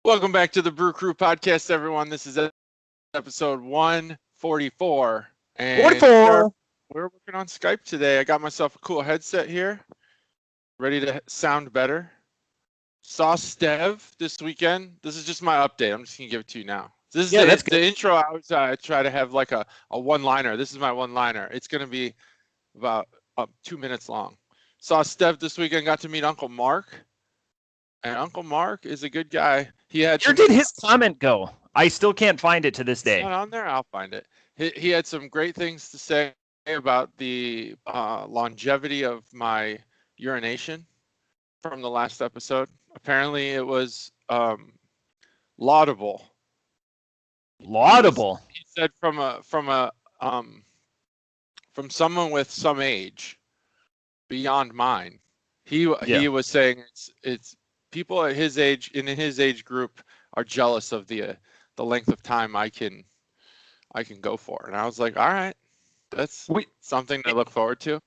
Welcome back to the Brew Crew podcast, everyone. This is episode 144. And 44. We're working on Skype today. I got myself a cool headset here, ready to sound better. Saw Stev this weekend. This is just my update. I'm just going to give it to you now. This is that's the intro. I always try to have like a one-liner. This is my one-liner. It's going to be about 2 minutes long. Saw Stev this weekend, got to meet Uncle Mark. And Uncle Mark is a good guy. Where did his comment go? I still can't find it to this day. It's not on there. I'll find it. He had some great things to say about the longevity of my urination from the last episode. Apparently, it was laudable. Laudable. He said from someone with some age beyond mine. He was saying it's people at his age in his age group are jealous of the length of time I can go for. And I was like, all right, that's something to look forward to.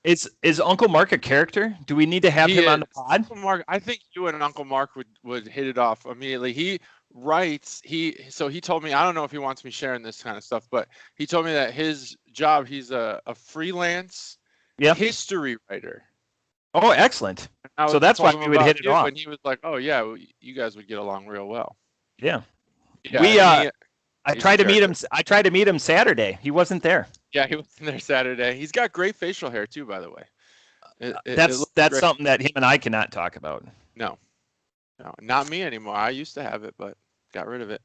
Is Uncle Mark a character? Do we need to have him on the pod? Uncle Mark, I think you and Uncle Mark would hit it off immediately. He writes, he told me, I don't know if he wants me sharing this kind of stuff, but he told me that his job, he's a freelance history writer. Oh, excellent. So that's why we would hit it off. And he was like, oh yeah, you guys would get along real well. Yeah. I tried to meet him. I tried to meet him Saturday. He wasn't there. Yeah, he wasn't there Saturday. He's got great facial hair too, by the way. That's something that him and I cannot talk about. No, not me anymore. I used to have it, but got rid of it.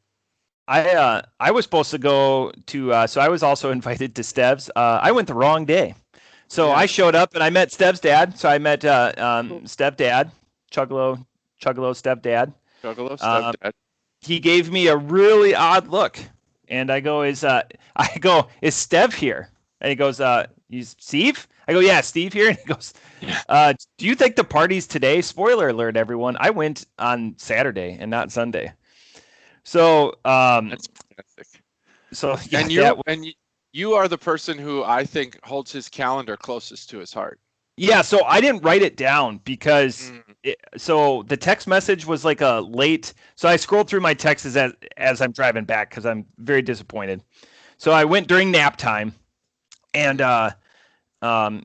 I was supposed to go to. So I was also invited to Stev's. I went the wrong day. So I showed up and I met Stev's dad. So I met Stev dad, Chuggalo Stev dad. Chuggalo Stev dad. He gave me a really odd look, and I go, is Stev here? And he goes, he's Steve? I go, yeah, Steve here. And he goes, do you think the party's today? Spoiler alert, everyone. I went on Saturday and not Sunday. So that's fantastic. So you are the person who I think holds his calendar closest to his heart. Yeah, so I didn't write it down because so the text message was like a late. So I scrolled through my texts as I'm driving back because I'm very disappointed. So I went during nap time and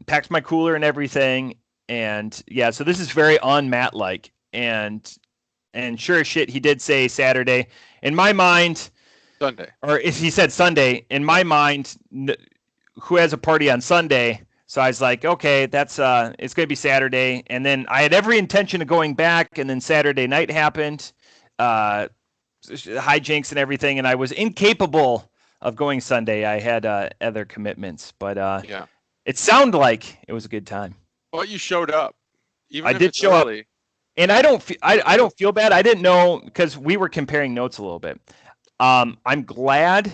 packed my cooler and everything. And yeah, so this is very un-Matt-like. And sure as shit, he did say Saturday. In my mind, Sunday. Or if he said Sunday, in my mind, who has a party on Sunday? So I was like, okay, that's it's going to be Saturday. And then I had every intention of going back, and then Saturday night happened, hijinks and everything, and I was incapable of going Sunday. I had other commitments, but it sounded like it was a good time. Well, you showed up. I did show up, and I don't feel bad. I didn't know because we were comparing notes a little bit. I'm glad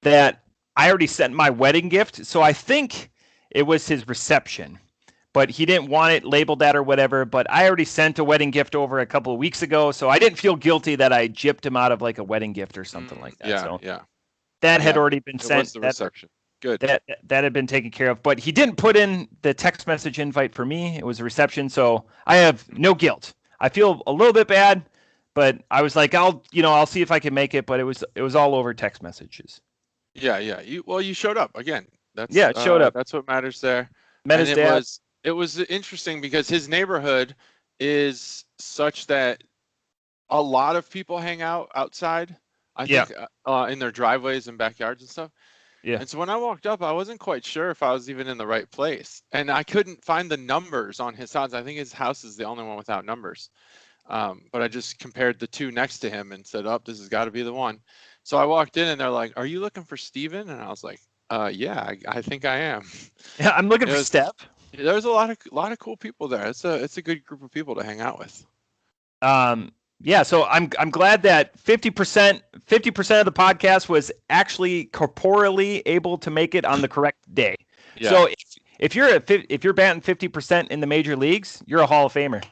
that I already sent my wedding gift, so I think it was his reception, but he didn't want it labeled that or whatever. But I already sent a wedding gift over a couple of weeks ago, so I didn't feel guilty that I gypped him out of like a wedding gift or something like that. That had already been sent. Was the reception. Good. That had been taken care of, but he didn't put in the text message invite for me. It was a reception, so I have no guilt. I feel a little bit bad. But I was like, I'll see if I can make it. But it was all over text messages. Yeah. You showed up again. Showed up. That's what matters there. Met his dad. It was interesting because his neighborhood is such that a lot of people hang out outside. I think in their driveways and backyards and stuff. Yeah. And so when I walked up, I wasn't quite sure if I was even in the right place, and I couldn't find the numbers on his house. I think his house is the only one without numbers. But I just compared the two next to him and said, this has got to be the one. So I walked in and they're like, are you looking for Steven? And I was like, yeah, I think I am. Yeah, I'm looking for Stev. There's a lot of cool people there. It's a good group of people to hang out with. Yeah, so I'm glad that 50% of the podcast was actually corporeally able to make it on the correct day. Yeah. So if you're batting 50% in the major leagues, you're a Hall of Famer.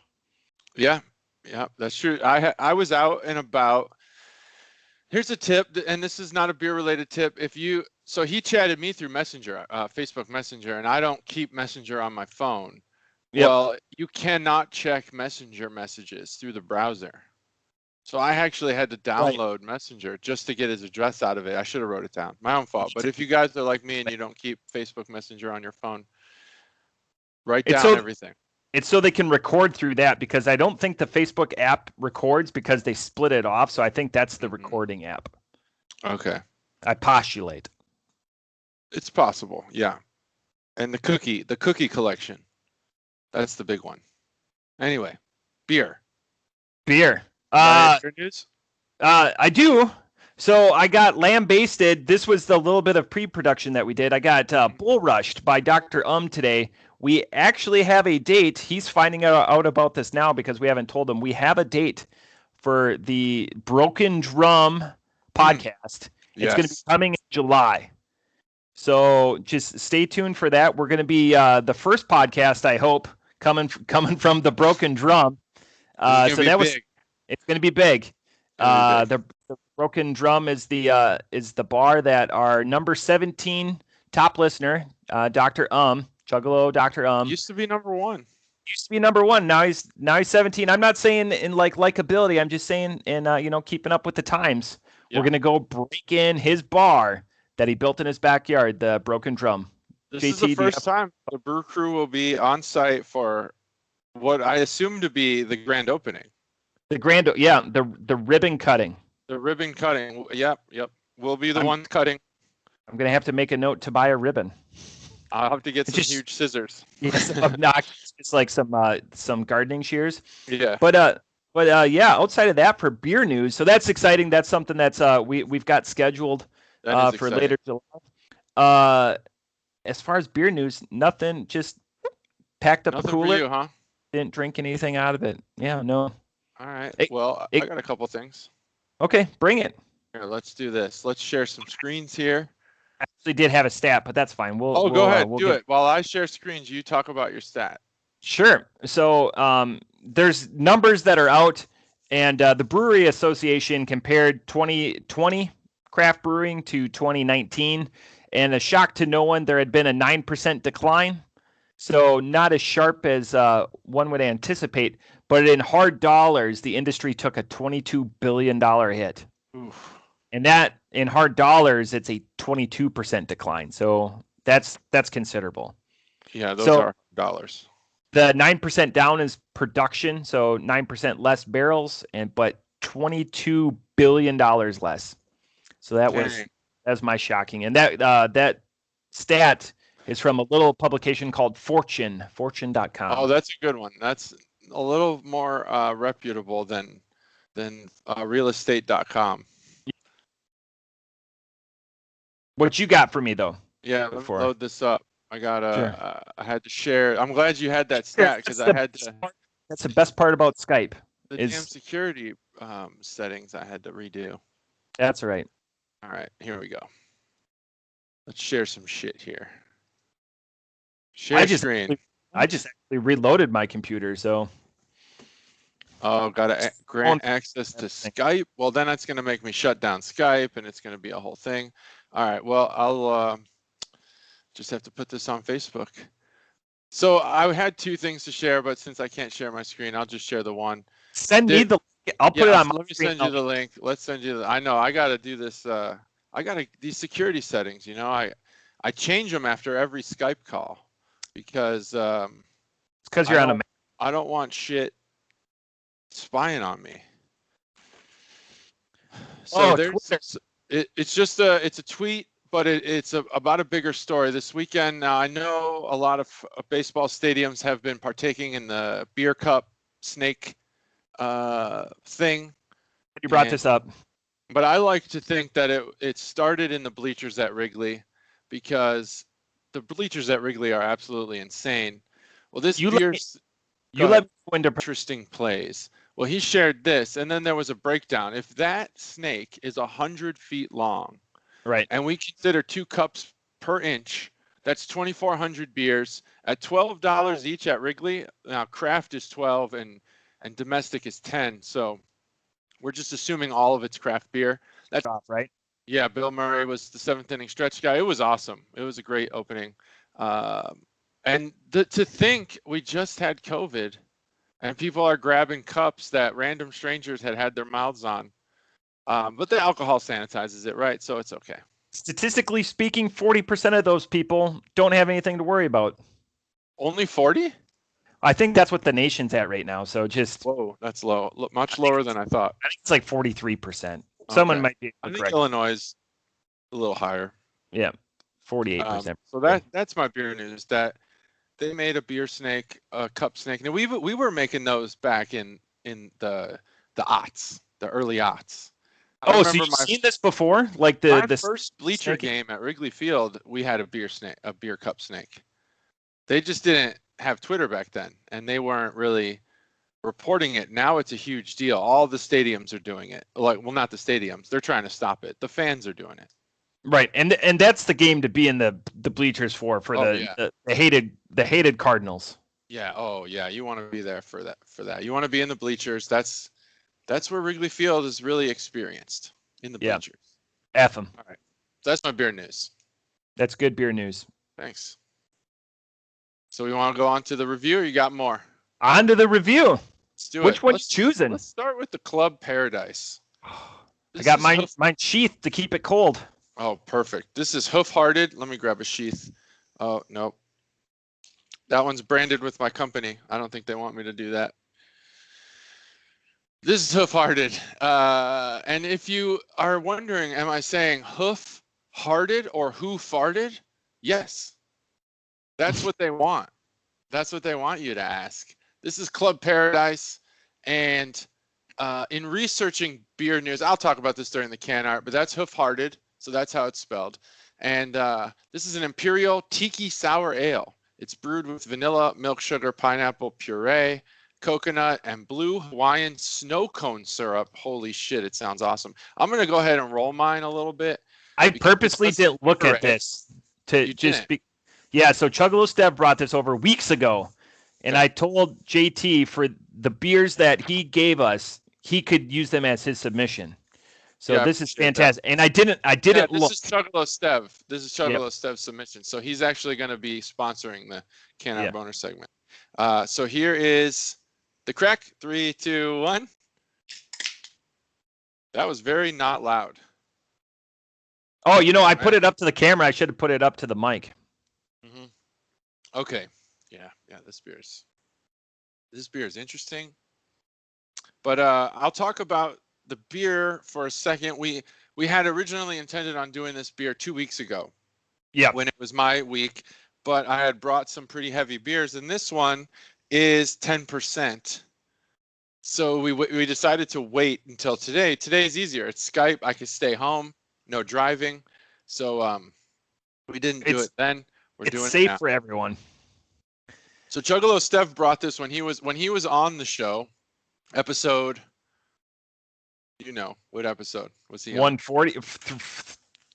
Yeah. Yeah, that's true. I was out and about. Here's a tip, and this is not a beer related tip. So he chatted me through Messenger, Facebook Messenger, and I don't keep Messenger on my phone. Yep. Well, you cannot check Messenger messages through the browser. So I actually had to download Messenger just to get his address out of it. I should have wrote it down. My own fault. But if you guys are like me and you don't keep Facebook Messenger on your phone, write down everything. It's so they can record through that, because I don't think the Facebook app records because they split it off. So I think that's the recording app. Okay. I postulate. It's possible, yeah. And the cookie collection. That's the big one. Anyway, beer. News? I do. So I got lamb-basted. This was the little bit of pre-production that we did. I got bull rushed by Dr. today. We actually have a date. He's finding out about this now because we haven't told him. We have a date for the Broken Drum podcast. It's going to be coming in July. So just stay tuned for that. We're going to be the first podcast, I hope, coming from the Broken Drum. So that was. It's going to be big. The Broken Drum is the bar that our number 17 top listener, Dr. Juggalo Dr. used to be number 1. Used to be number 1. Now he's 17. I'm not saying in likability. I'm just saying in keeping up with the times. Yeah. We're going to go break in his bar that he built in his backyard, the Broken Drum. This is the first time the Brew Crew will be on site for what I assume to be the grand opening. The ribbon cutting. The ribbon cutting. Yep. We'll be the one cutting. I'm going to have to make a note to buy a ribbon. I'll have to get some huge scissors. Yes, obnoxious. It's like some gardening shears. Yeah. But outside of that, for beer news, so that's exciting. That's something that's we've got scheduled for later July. As far as beer news, nothing. Just packed up nothing a cooler. For you, huh? Didn't drink anything out of it. Yeah, no. All right. I got a couple things. Okay, bring it. Here, let's do this. Let's share some screens here. I actually did have a stat, but that's fine. Go ahead. Do it. While I share screens, you talk about your stat. Sure. So there's numbers that are out, and the Brewery Association compared 2020 craft brewing to 2019, and a shock to no one, there had been a 9% decline. So not as sharp as one would anticipate, but in hard dollars, the industry took a $22 billion hit. Oof. And that, in hard dollars, it's a 22% decline. So that's considerable. Yeah, those are dollars. The 9% down is production, so 9% less barrels, but $22 billion less. So that's my shocking. And that stat is from a little publication called fortune.com. Oh, that's a good one. That's a little more reputable than realestate.com. What you got for me, though? Yeah, let me load this up. I got I had to share. I'm glad you had that stat because I had to. That's the best part about Skype. The damn security settings I had to redo. That's right. All right, here we go. Let's share some shit here. Share screen. I just actually reloaded my computer, so. Oh, got to grant access to Skype. Well, then that's going to make me shut down Skype, and it's going to be a whole thing. All right. Well, I'll just have to put this on Facebook. So I had 2 things to share, but since I can't share my screen, I'll just share the one. Send me the link. I'll put it on my screen. Let me send you the link. Let's send you I know. I got to do this. These security settings, I change them after every Skype call because it's because you're on a. I don't want shit spying on me. So it's a tweet, but it's about a bigger story. This weekend, now I know a lot of baseball stadiums have been partaking in the beer cup snake thing. You brought this up. But I like to think that it started in the bleachers at Wrigley because the bleachers at Wrigley are absolutely insane. Well, this interesting plays. Well, he shared this, and then there was a breakdown. If that snake is 100 feet long, right, and we consider 2 cups per inch, that's 2,400 beers at $12 each at Wrigley. Now, craft is 12 and domestic is 10. So we're just assuming all of it's craft beer. That's off, right? Yeah, Bill Murray was the 7th inning stretch guy. It was awesome. It was a great opening. And to think we just had COVID And people are grabbing cups that random strangers had their mouths on. But the alcohol sanitizes it, right? So it's okay. Statistically speaking, 40% of those people don't have anything to worry about. Only 40? I think that's what the nation's at right now. So just whoa, that's low, much lower than I thought. I think it's like 43%. Someone might be. I think Illinois is a little higher. Yeah, 48%. So that's my beer news. That they made a beer snake, a cup snake. Now we were making those back in the aughts, the early aughts. Oh, so you've seen this before? Like the first bleacher game at Wrigley Field, we had a beer cup snake. They just didn't have Twitter back then, and they weren't really reporting it. Now it's a huge deal. All the stadiums are doing it. Like, well, not the stadiums. They're trying to stop it. The fans are doing it. Right, and that's the game to be in the bleachers for the hated Cardinals. Yeah. Oh, yeah. You want to be there for that. You want to be in the bleachers. That's where Wrigley Field is really experienced, in the bleachers. F them. All right. That's my beer news. That's good beer news. Thanks. So we want to go on to the review, or you got more? On to the review. Let's do it. Which one you choosing? Let's start with the Club Paradise. I got mine sheath to keep it cold. Oh, perfect. This is Hoof-Hearted. Let me grab a sheath. Oh, no. That one's branded with my company. I don't think they want me to do that. This is Hoof-Hearted. And if you are wondering, am I saying hoof-hearted or who farted? Yes. That's what they want. That's what they want you to ask. This is Club Paradise. And in researching beer news, I'll talk about this during the can art, but that's Hoof-Hearted. So that's how it's spelled. And this is an Imperial Tiki Sour Ale. It's brewed with vanilla, milk sugar, pineapple puree, coconut, and blue Hawaiian snow cone syrup. Holy shit, it sounds awesome. I'm going to go ahead and roll mine a little bit. I purposely didn't look at this to just be. Yeah, so Chuggalo Stev brought this over weeks ago. And I told JT for the beers that he gave us, he could use them as his submission. So this is fantastic. And I didn't look. This is Chuggalo Stev. This is Chuggalo Stev's submission. So he's actually going to be sponsoring the Can Art Boner segment. So here is the crack. 3, 2, 1. That was very not loud. Oh, I put it up to the camera. I should have put it up to the mic. Mm-hmm. Okay. Yeah. This beer is interesting. But I'll talk about the beer for a second. We had originally intended on doing this beer 2 weeks ago. Yeah. When it was my week, but I had brought some pretty heavy beers, and this one is 10%. So we decided to wait until today. Today's easier. It's Skype. I could stay home, no driving. So we didn't do it then. We're doing it now. It's safe for everyone. So Chuggalo Stev brought this when he was on the show, episode. What episode was he on? 140,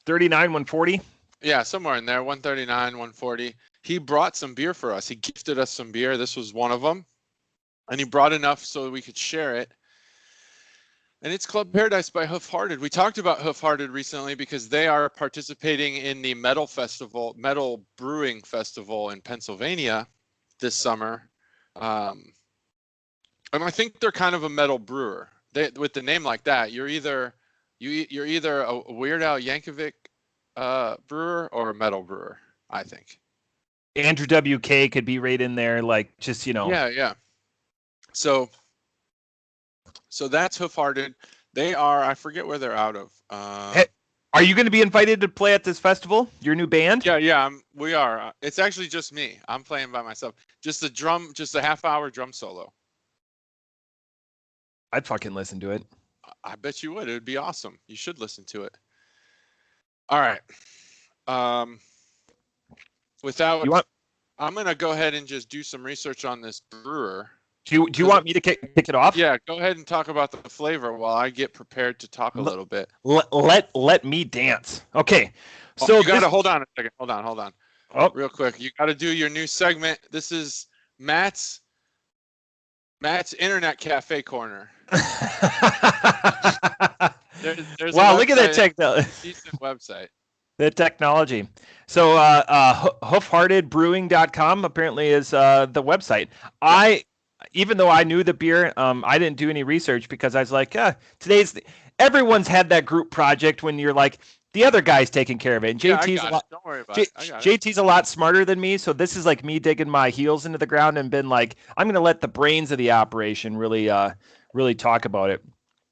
39, 140? Yeah, somewhere in there, 139, 140. He brought some beer for us. He gifted us some beer. This was one of them. And he brought enough so we could share it. And it's Club Paradise by Hoof-Hearted. We talked about Hoof-Hearted recently because they are participating in the Metal Brewing Festival in Pennsylvania this summer. And I think they're kind of a metal brewer. With the name like that, you're either a Weird Al Yankovic brewer or a metal brewer, I think. Andrew WK could be right in there, like just Yeah. So that's Hoof-Hearted. They are, I forget where they're out of. Are you going to be invited to play at this festival? Your new band? Yeah. We are. It's actually just me. I'm playing by myself. Just a half-hour drum solo. I'd fucking listen to it. I bet you would. It would be awesome. You should listen to it. All right. I'm going to go ahead and just do some research on this brewer. Do you want me to kick it off? Yeah, go ahead and talk about the flavor while I get prepared to talk a little bit. Let me dance. Okay. So you got to hold on a second. Hold on. Oh, real quick. You got to do your new segment. This is Matt's Internet Cafe Corner. There's wow, look at that technology. Decent website. The technology. So hoofheartedbrewing.com apparently is the website. even though I knew the beer, I didn't do any research because I was like, everyone's had that group project when you're like, the other guy's taking care of it. And JT's I got it. Don't worry about it. I got it. JT's a lot smarter than me, so this is like me digging my heels into the ground and been like, I'm going to let the brains of the operation really talk about it.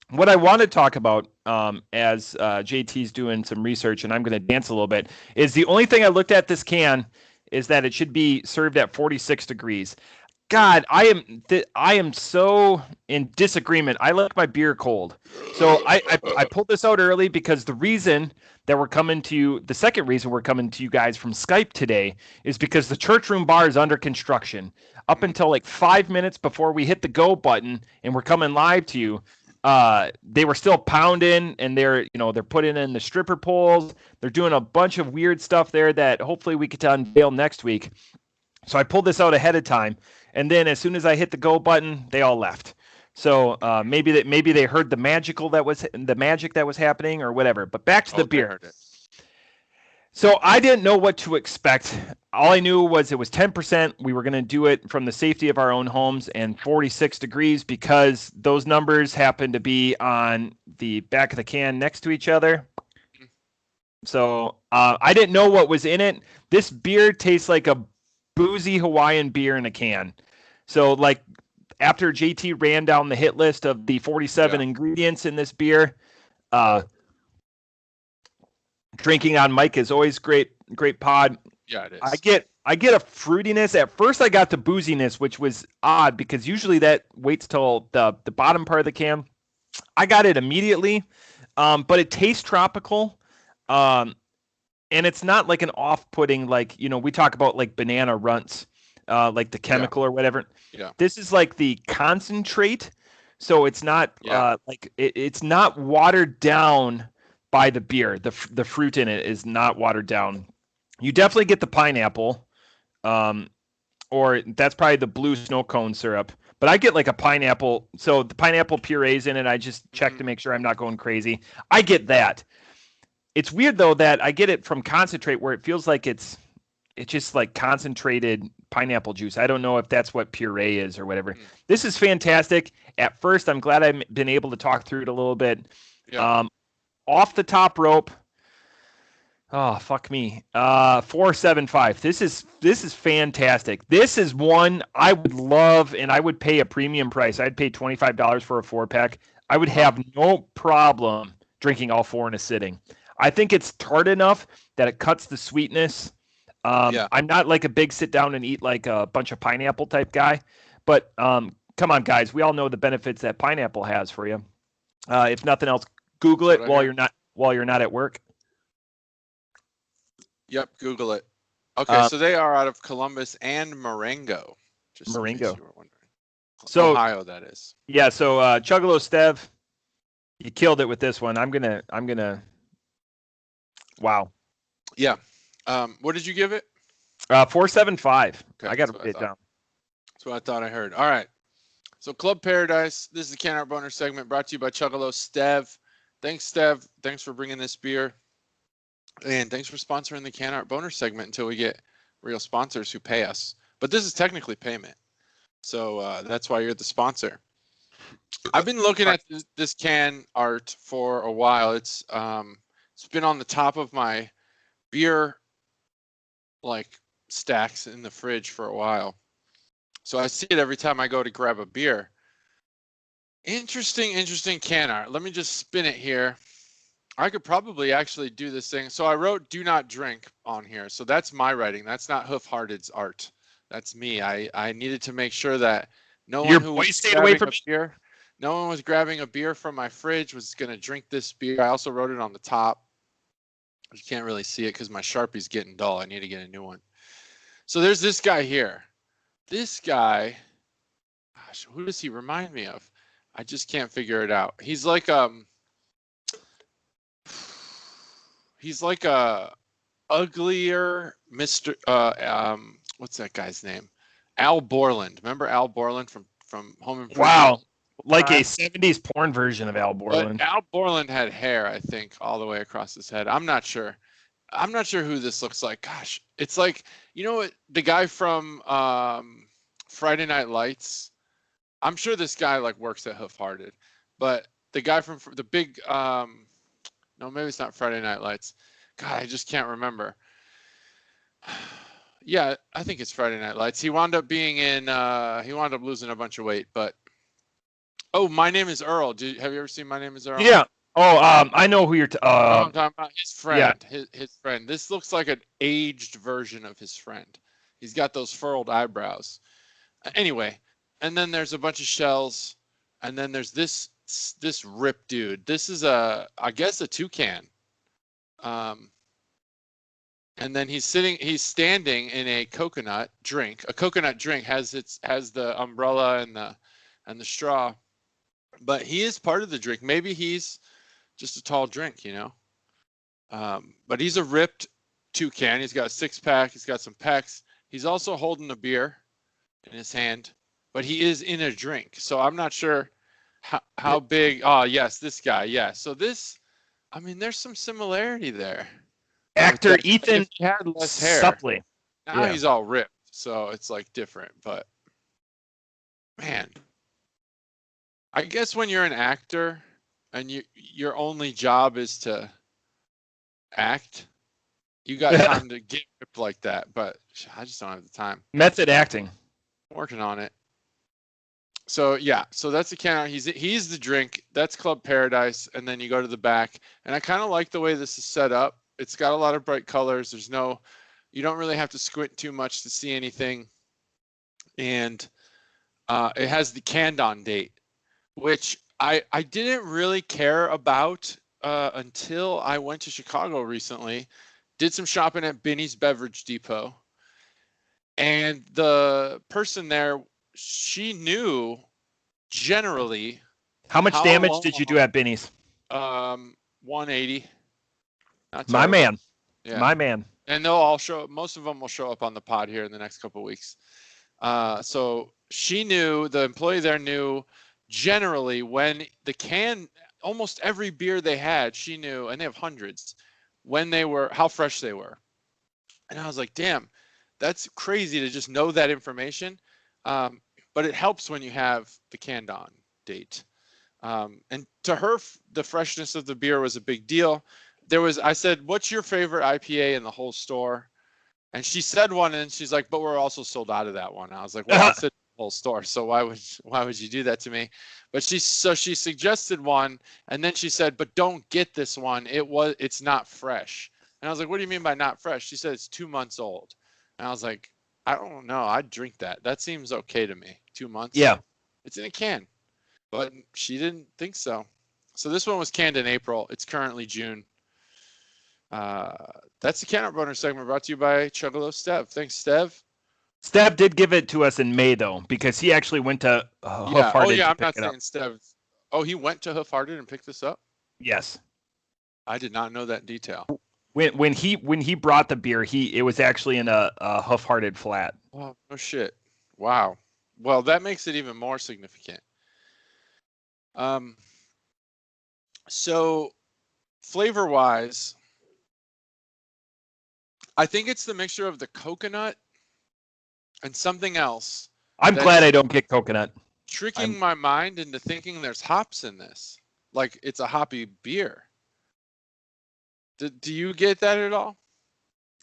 What I want to talk about as JT's doing some research, and I'm going to dance a little bit, is the only thing I looked at this can is that it should be served at 46 degrees. God, I am so in disagreement. I like my beer cold. So I pulled this out early because the second reason we're coming to you guys from Skype today is because the Church Room Bar is under construction. Up until like 5 minutes before we hit the go button and we're coming live to you, they were still pounding, and they're putting in the stripper poles. They're doing a bunch of weird stuff there that hopefully we get to unveil next week. So I pulled this out ahead of time. And then as soon as I hit the go button, they all left. So maybe they heard the magic that was happening or whatever. But back to the beer. So I didn't know what to expect. All I knew was it was 10%. We were going to do it from the safety of our own homes and 46 degrees because those numbers happen to be on the back of the can next to each other. So I didn't know what was in it. This beer tastes like a boozy Hawaiian beer in a can. So like after JT ran down the hit list of the 47 ingredients in this beer, drinking on mic is always great pod. Yeah, it is. I get a fruitiness. At first I got the booziness, which was odd because usually that waits till the bottom part of the can. I got it immediately. But it tastes tropical. And it's not like an off-putting, like, we talk about like banana runts, like the chemical or whatever. Yeah. This is like the concentrate. So it's not it's not watered down by the beer. The fruit in it is not watered down. You definitely get the pineapple, or that's probably the blue snow cone syrup. But I get like a pineapple. So the pineapple puree's in it. I just check to make sure I'm not going crazy. I get that. It's weird though that I get it from concentrate where it feels like it's just like concentrated pineapple juice. I don't know if that's what puree is or whatever. This is fantastic. At first, I'm glad I've been able to talk through it a little bit. Yeah. Off the top rope. Oh, fuck me. 475. This is fantastic. This is one I would love, and I would pay a premium price. I'd pay $25 for a 4-pack. I would have no problem drinking all 4 in a sitting. I think it's tart enough that it cuts the sweetness. I'm not like a big sit down and eat like a bunch of pineapple type guy, but come on, guys. We all know the benefits that pineapple has for you. If nothing else, Google it while you're not at work. Yep, Google it. Okay, so they are out of Columbus and Marengo. Just Marengo. You were wondering. So Ohio, that is. Yeah. So Chuggalo Stev, you killed it with this one. I'm gonna. Wow. Yeah. What did you give it? 475. Okay, I got to put it down. That's what I thought I heard. All right. So Club Paradise. This is the Can Art Boner segment brought to you by Chuggalo Stev. Thanks, Stev. Thanks for bringing this beer. And thanks for sponsoring the Can Art Boner segment until we get real sponsors who pay us. But this is technically payment. So that's why you're the sponsor. I've been looking at this can art for a while. It's been on the top of my beer stacks in the fridge for a while. So I see it every time I go to grab a beer. Interesting can art. Let me just spin it here. I could probably actually do this thing. So I wrote "do not drink" on here. So that's my writing. That's not Hoof Hearted's art. That's me. I needed to make sure that no one who was stayed away from beer, no one was grabbing a beer from my fridge was going to drink this beer. I also wrote it on the top. You can't really see it because my Sharpie's getting dull. I need to get a new one. So there's this guy here. This guy, gosh, who does he remind me of? I just can't figure it out. He's like a uglier Mr. What's that guy's name? Al Borland. Remember Al Borland from Home Improvement? Wow. Like a 70s porn version of Al Borland. But Al Borland had hair, I think, all the way across his head. I'm not sure. I'm not sure who this looks like. Gosh, it's like, the guy from Friday Night Lights, I'm sure this guy like works at Hoof, but the guy from the big no, maybe it's not Friday Night Lights. God, I just can't remember. Yeah, I think it's Friday Night Lights. He wound up being in. He wound up losing a bunch of weight, but oh, My Name Is Earl. Have you ever seen My Name Is Earl? Yeah. Oh, I know who you're. I'm talking about his friend. Yeah. His friend. This looks like an aged version of his friend. He's got those furrowed eyebrows. Anyway, and then there's a bunch of shells, and then there's this rip dude. This is I guess a toucan. And then he's standing in a coconut drink. A coconut drink has the umbrella and the straw, but he is part of the drink. Maybe he's just a tall drink, you know. But he's a ripped toucan. He's got a 6-pack. He's got some pecs. He's also holding a beer in his hand, but he is in a drink. So I'm not sure how big. Oh, yes, this guy. Yeah. So I mean, there's some similarity there. Actor Ethan he had less hair. Suppley. Now he's all ripped, so it's like different. But man, I guess when you're an actor and your only job is to act, you got time to get ripped like that. But I just don't have the time. Method acting. I'm working on it. So yeah, so that's the can. He's the drink. That's Club Paradise, and then you go to the back. And I kind of like the way this is set up. It's got a lot of bright colors. You don't really have to squint too much to see anything. And it has the canned on date, which I didn't really care about until I went to Chicago recently, did some shopping at Binny's Beverage Depot. And the person there, she knew generally. How much damage did you do at Binny's? 180. My man. Yeah. My man. And they'll all most of them will show up on the pod here in the next couple of weeks. So she knew, the employee there knew generally when the can, almost every beer they had, she knew, and they have hundreds, how fresh they were. And I was like, damn, that's crazy to just know that information. But it helps when you have the canned on date. And to her, the freshness of the beer was a big deal. I said, what's your favorite IPA in the whole store? And she said one, and she's like, but we're also sold out of that one. I was like, well, it's the whole store, so why would you do that to me? But she suggested one, and then she said, but don't get this one. It's not fresh. And I was like, what do you mean by not fresh? She said it's 2 months old. And I was like, I don't know. I'd drink that. That seems okay to me. 2 months. Yeah. It's in a can. But she didn't think so. So this one was canned in April. It's currently June. That's the Can Opener segment brought to you by Chuggalo Stev. Thanks, Stev. Stev did give it to us in May, though, because he actually went to Hoof Oh, yeah, I'm not saying Stev. Oh, he went to Hoof and picked this up? Yes. I did not know that detail. When he brought the beer, it was actually in a Hoof flat. Oh, no shit. Wow. Well, that makes it even more significant. So flavor-wise, I think it's the mixture of the coconut and something else. I'm glad I don't get coconut. Tricking my mind into thinking there's hops in this. Like it's a hoppy beer. Do you get that at all?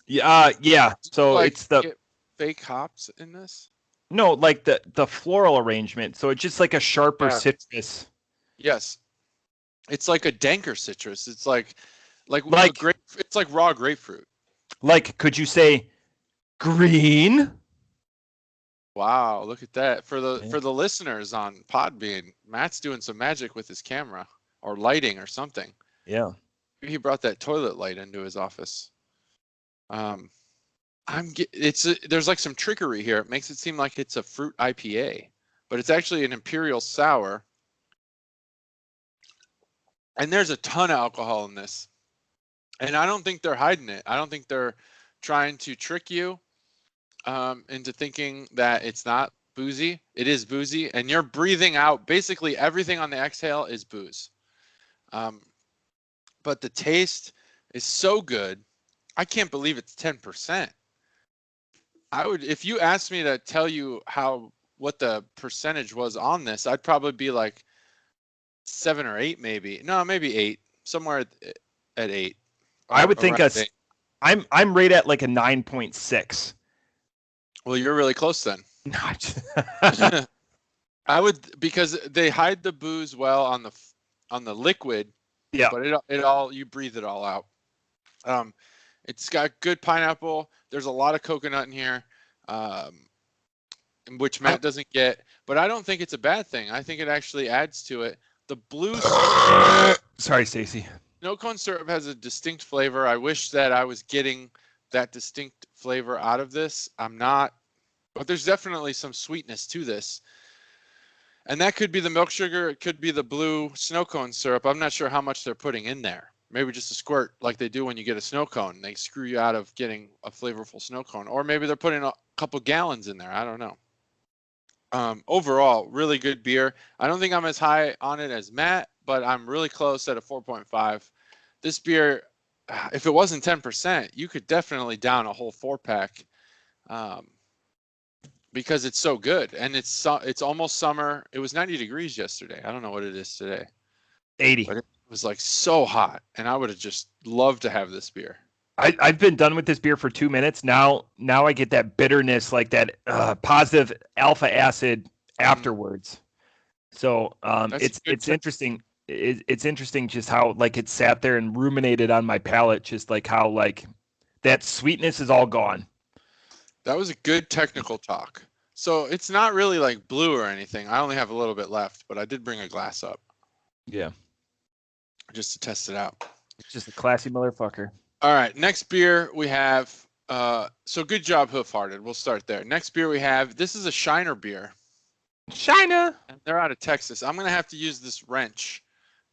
Yeah. So like, it's the fake hops in this? No, like the floral arrangement. So it's just like a sharper citrus. Yes. It's like a danker citrus. It's like it's like raw grapefruit. Like, could you say green? Wow, look at that. For the listeners on Podbean, Matt's doing some magic with his camera or lighting or something. Yeah. Maybe he brought that toilet light into his office. There's like some trickery here. It makes it seem like it's a fruit IPA, but it's actually an Imperial sour. And there's a ton of alcohol in this. And I don't think they're hiding it. I don't think they're trying to trick you into thinking that it's not boozy. It is boozy. And you're breathing out. Basically, everything on the exhale is booze. But the taste is so good. I can't believe it's 10%. If you asked me to tell you how what the percentage was on this, I'd probably be like 7 or 8, maybe. No, maybe 8, somewhere at 8. I would think I'm right at like a 9.6. Well, you're really close then. I would, because they hide the booze well on the liquid. Yeah. But it all, you breathe it all out. It's got good pineapple. There's a lot of coconut in here, which Matt doesn't get. But I don't think it's a bad thing. I think it actually adds to it. The blue. Sorry, Stacy. Snow cone syrup has a distinct flavor. I wish that I was getting that distinct flavor out of this. I'm not, but there's definitely some sweetness to this. And that could be the milk sugar. It could be the blue snow cone syrup. I'm not sure how much they're putting in there. Maybe just a squirt like they do when you get a snow cone. They screw you out of getting a flavorful snow cone. Or maybe they're putting a couple gallons in there. I don't know. Overall, really good beer. I don't think I'm as high on it as Matt, but I'm really close at a 4.5. This beer, if it wasn't 10%, you could definitely down a whole 4-pack, because it's so good. And it's almost summer. It was 90 degrees yesterday. I don't know what it is today. 80. But it was like so hot, and I would have just loved to have this beer. I've been done with this beer for 2 minutes. Now I get that bitterness, like that positive alpha acid afterwards. So it's interesting. It's interesting just how like it sat there and ruminated on my palate, just like how like that sweetness is all gone. That was a good technical talk. So it's not really like blue or anything. I only have a little bit left, but I did bring a glass up. Yeah. Just to test it out. It's just a classy motherfucker. All right, next beer we have, so good job, Hoof-Hearted. We'll start there. Next beer we have, this is a Shiner beer. Shiner! And they're out of Texas. I'm going to have to use this wrench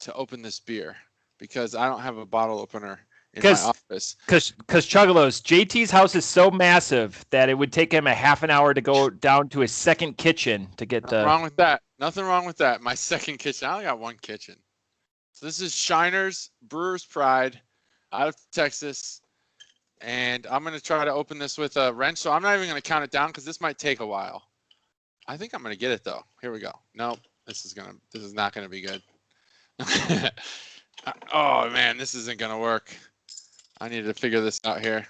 to open this beer because I don't have a bottle opener in my office. Because Chuggalos, JT's house is so massive that it would take him a half an hour to go down to his second kitchen to get Nothing wrong with that. Nothing wrong with that. My second kitchen. I only got one kitchen. So this is Shiner's Brewer's Pride out of Texas. And I'm going to try to open this with a wrench. So I'm not even going to count it down because this might take a while. I think I'm going to get it, though. Here we go. Nope. This is not going to be good. Oh, man, this isn't going to work. I need to figure this out here.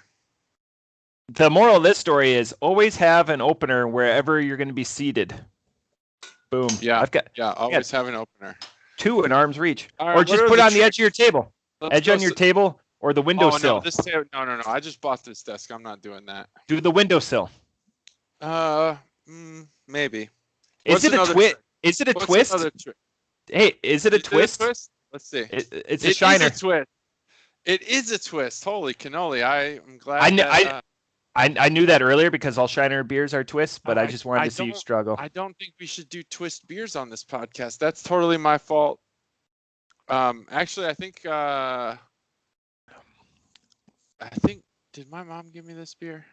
The moral of this story is always have an opener wherever you're going to be seated. Boom. Yeah. Always have an opener. 2 in arm's reach. Right, or just put it on the edge of your table. Edge on your table or the windowsill. No. I just bought this desk. I'm not doing that. Do the windowsill. Maybe. Is it a twist? Is it a twist? Hey, is it a twist? Let's see. It's a Shiner. It's a twist. It is a twist. Holy cannoli. I'm glad. I knew that earlier because all Shiner beers are twists, but I just wanted to see you struggle. I don't think we should do twist beers on this podcast. That's totally my fault. Actually, I think did my mom give me this beer?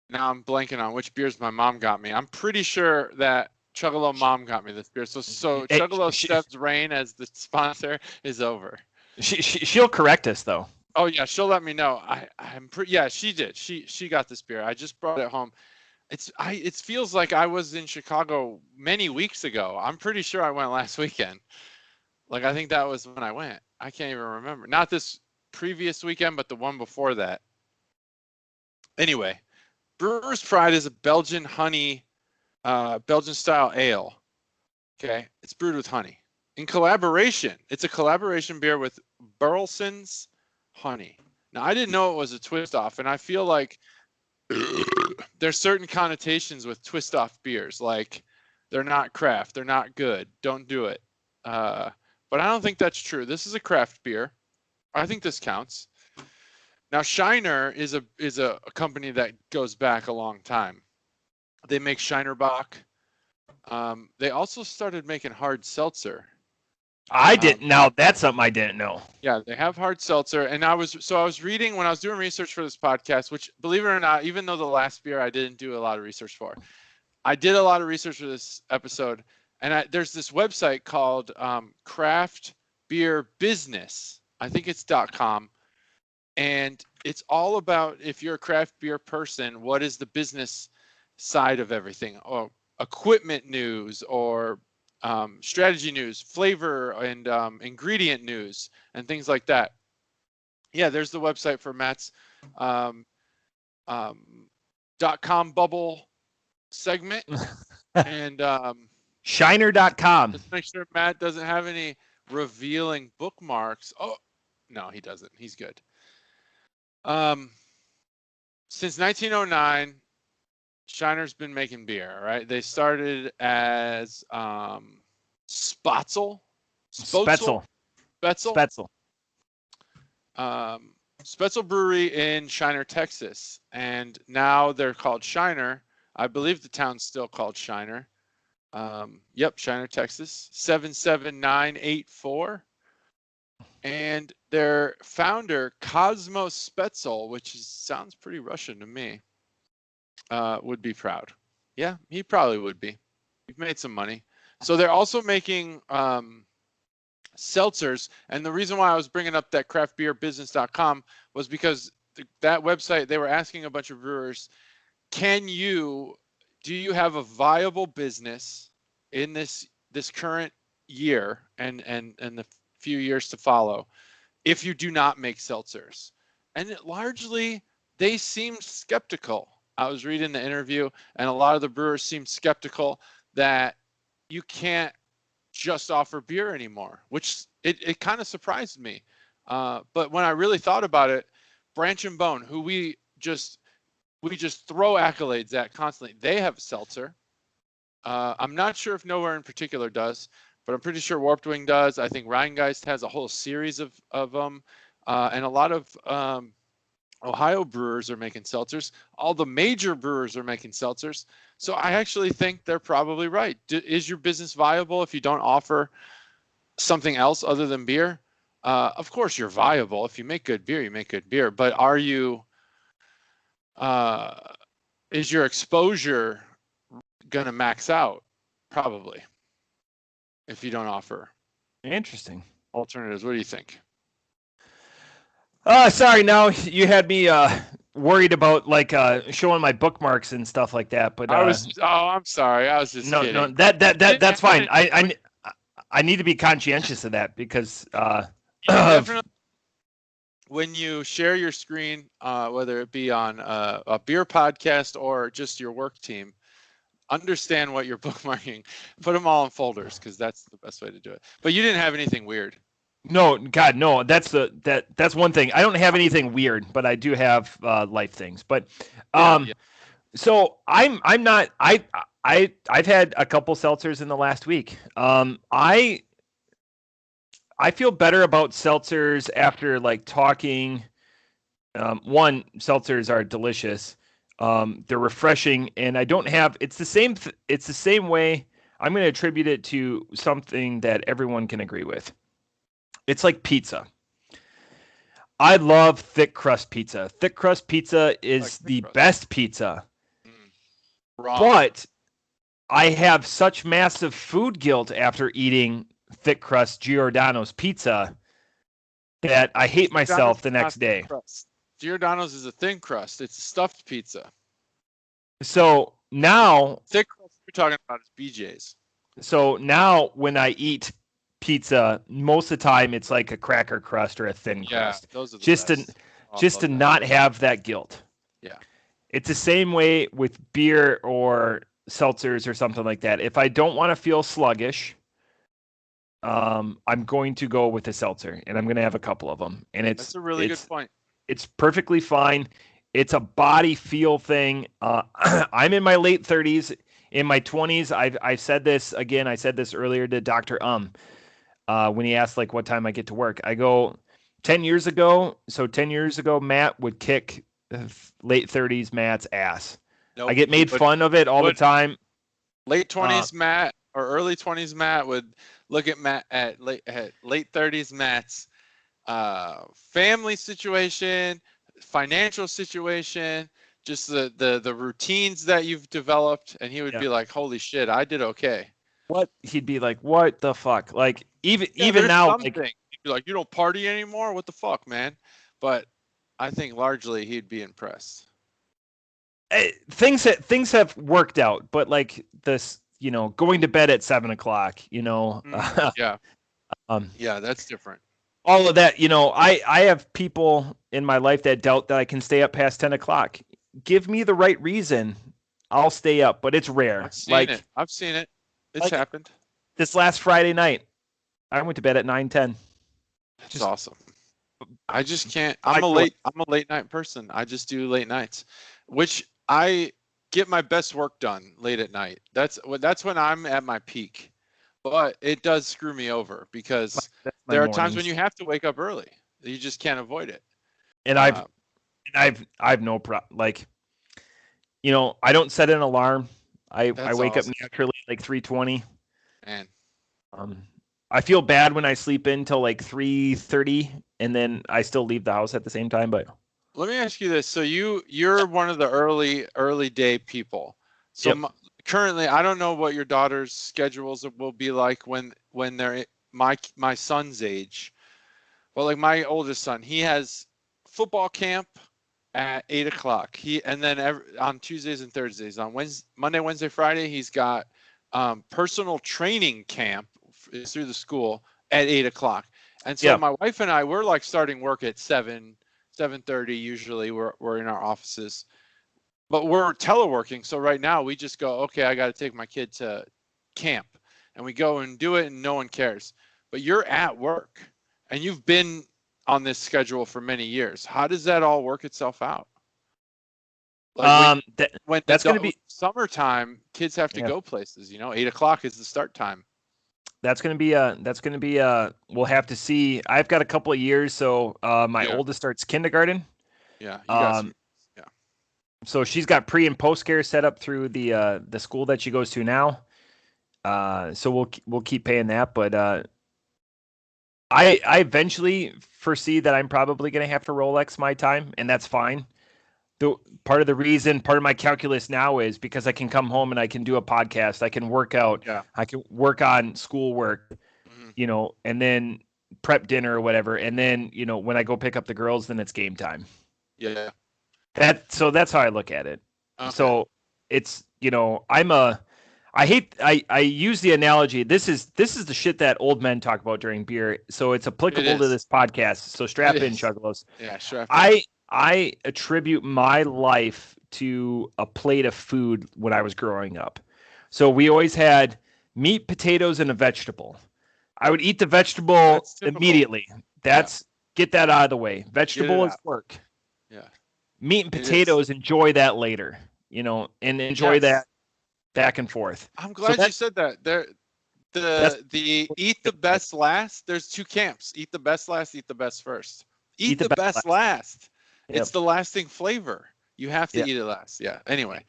Now I'm blanking on which beers my mom got me. I'm pretty sure that Chuggalo Mom got me this beer. So Chuggalo Stev's reign as the sponsor is over. She'll correct us though. Oh yeah, she'll let me know. Yeah, she did. She got this beer. I just brought it home. It feels like I was in Chicago many weeks ago. I'm pretty sure I went last weekend. Like I think that was when I went. I can't even remember. Not this previous weekend, but the one before that. Anyway, Brewer's Pride is a Belgian honey, Belgian-style ale. Okay, it's brewed with honey. In collaboration, it's a collaboration beer with Burleson's honey. Now, I didn't know it was a twist off, and I feel like there's certain connotations with twist off beers, like they're not craft, they're not good, don't do it. But I don't think that's true. This is a craft beer. I think this counts. Now, Shiner is a company that goes back a long time. They make Shiner Bock. They also started making hard seltzer. I didn't know. That's something I didn't know. Yeah, they have hard seltzer. And I was reading when I was doing research for this podcast, which, believe it or not, even though the last beer I didn't do a lot of research for, I did a lot of research for this episode. And there's this website called Craft Beer Business. I think it's .com. And it's all about, if you're a craft beer person, what is the business side of everything, or equipment news, or strategy news, flavor and ingredient news, and things like that. Yeah, there's the website for Matt's .com bubble segment. And Shiner.com. Just make sure Matt doesn't have any revealing bookmarks. Oh, no, he doesn't. He's good. Since 1909, Shiner's been making beer, right? They started as Spatzel. Spetzel. Spetzel Brewery in Shiner, Texas. And now they're called Shiner. I believe the town's still called Shiner. Yep, Shiner, Texas, 77984. And their founder, Cosmo Spetzel, which sounds pretty Russian to me, would be proud. Yeah, he probably would be. We've made some money. So they're also making seltzers. And the reason why I was bringing up that craftbeerbusiness.com was because that website, they were asking a bunch of brewers, do you have a viable business in this current year and the few years to follow if you do not make seltzers? And largely, they seemed skeptical. I was reading the interview, and a lot of the brewers seemed skeptical that you can't just offer beer anymore, which it kind of surprised me. But when I really thought about it, Branch and Bone, who we just throw accolades at constantly, they have a seltzer. I'm not sure if Nowhere in particular does, but I'm pretty sure Warped Wing does. I think Rheingeist has a whole series of them, and a lot of Ohio brewers are making seltzers. All the major brewers are making seltzers. So I actually think they're probably right. Is your business viable if you don't offer something else other than beer? Of course you're viable. If you make good beer, you make good beer. But are you? Is your exposure going to max out? Probably. If you don't offer interesting alternatives. What do you think? Sorry, now you had me worried about like showing my bookmarks and stuff like that. But I'm sorry. I was just kidding. No, that's fine. I need to be conscientious of that because definitely when you share your screen, whether it be on a beer podcast or just your work team, understand what you're bookmarking. Put them all in folders because that's the best way to do it. But you didn't have anything weird. No, God, no. That's one thing. I don't have anything weird, but I do have life things. But so I've had a couple seltzers in the last week. I feel better about seltzers after like talking. One, seltzers are delicious. They're refreshing, and I don't have. It's the same way. I'm going to attribute it to something that everyone can agree with. It's like pizza. I love thick crust pizza. Thick crust pizza is the best pizza. Wrong. But I have such massive food guilt after eating thick crust Giordano's pizza that I hate myself the next day. Giordano's is a thin crust. It's a stuffed pizza. So now thick crust you're talking about is BJ's. So now when I eat pizza, most of the time it's like a cracker crust or a thin crust. Those are the just best. to not have that guilt. Yeah. It's the same way with beer or seltzers or something like that. If I don't want to feel sluggish, I'm going to go with a seltzer, and I'm going to have a couple of them. And that's a really good point. It's perfectly fine. It's a body feel thing. I'm in my late 30s. In my 20s, I've said this again. I said this earlier to Dr. When he asked like what time I get to work. I go 10 years ago. So 10 years ago, Matt would kick late 30s Matt's ass. Nope. I get made fun of it all the time. Late 20s Matt or early 20s Matt would look at Matt at late 30s Matt's family situation, financial situation, just the routines that you've developed, and he would be like, "Holy shit, I did okay." What? He'd be like, "What the fuck?" Like even now, like, he'd be like, "You don't party anymore? What the fuck, man?" But I think largely he'd be impressed. things have worked out, but like this, going to bed at 7:00, Yeah. um, Yeah, that's different. all of that, I have people in my life that doubt that I can stay up past 10:00. Give me the right reason, I'll stay up, but it's rare. I've seen it. It's like happened. This last Friday night, I went to bed at 9:10. That's awesome. I just can't. I'm a late night person. I just do late nights, which I get my best work done late at night. That's when I'm at my peak. But it does screw me over because there are times when you have to wake up early. You just can't avoid it. And I've no problem. I don't set an alarm. I wake up naturally like 3:20. Man. I feel bad when I sleep in till like 3:30, and then I still leave the house at the same time. But let me ask you this: so you're one of the early day people. So currently, I don't know what your daughter's schedules will be like when they're my son's age. Well, like my oldest son, he has football camp at 8:00. And then on Tuesdays and Thursdays, on Monday, Wednesday, Friday, he's got personal training camp through the school at 8:00. And so my wife and I, we're like starting work at 7:30 usually. We're in our offices, but we're teleworking. So right now we just go, okay, I got to take my kid to camp, and we go and do it, and no one cares. But you're at work, and you've been on this schedule for many years. How does that all work itself out? Like when that's going to be summertime, kids have to go places. 8:00 is the start time. That's going to be we'll have to see. I've got a couple of years. So my oldest starts kindergarten. Yeah. You got So she's got pre and post care set up through the school that she goes to now. So we'll keep paying that, but I eventually foresee that I'm probably going to have to Rolex my time, and that's fine. Part of my calculus now is because I can come home and I can do a podcast, I can work out, I can work on schoolwork, and then prep dinner or whatever, and then when I go pick up the girls, then it's game time. Yeah. So that's how I look at it. Okay. So it's I use the analogy. This is the shit that old men talk about during beer. So it's applicable to this podcast. So strap in, Chuggalos. Yeah, strap in. I attribute my life to a plate of food when I was growing up. So we always had meat, potatoes, and a vegetable. I would eat the vegetable immediately. Get that out of the way. Vegetable is work. Yeah. Meat and potatoes, enjoy that later, and enjoy that back and forth. I'm glad you said that. The eat the best last. There's two camps. Eat the best last, eat the best first. Eat the best last. It's the lasting flavor. You have to eat it last. Yeah. Anyway,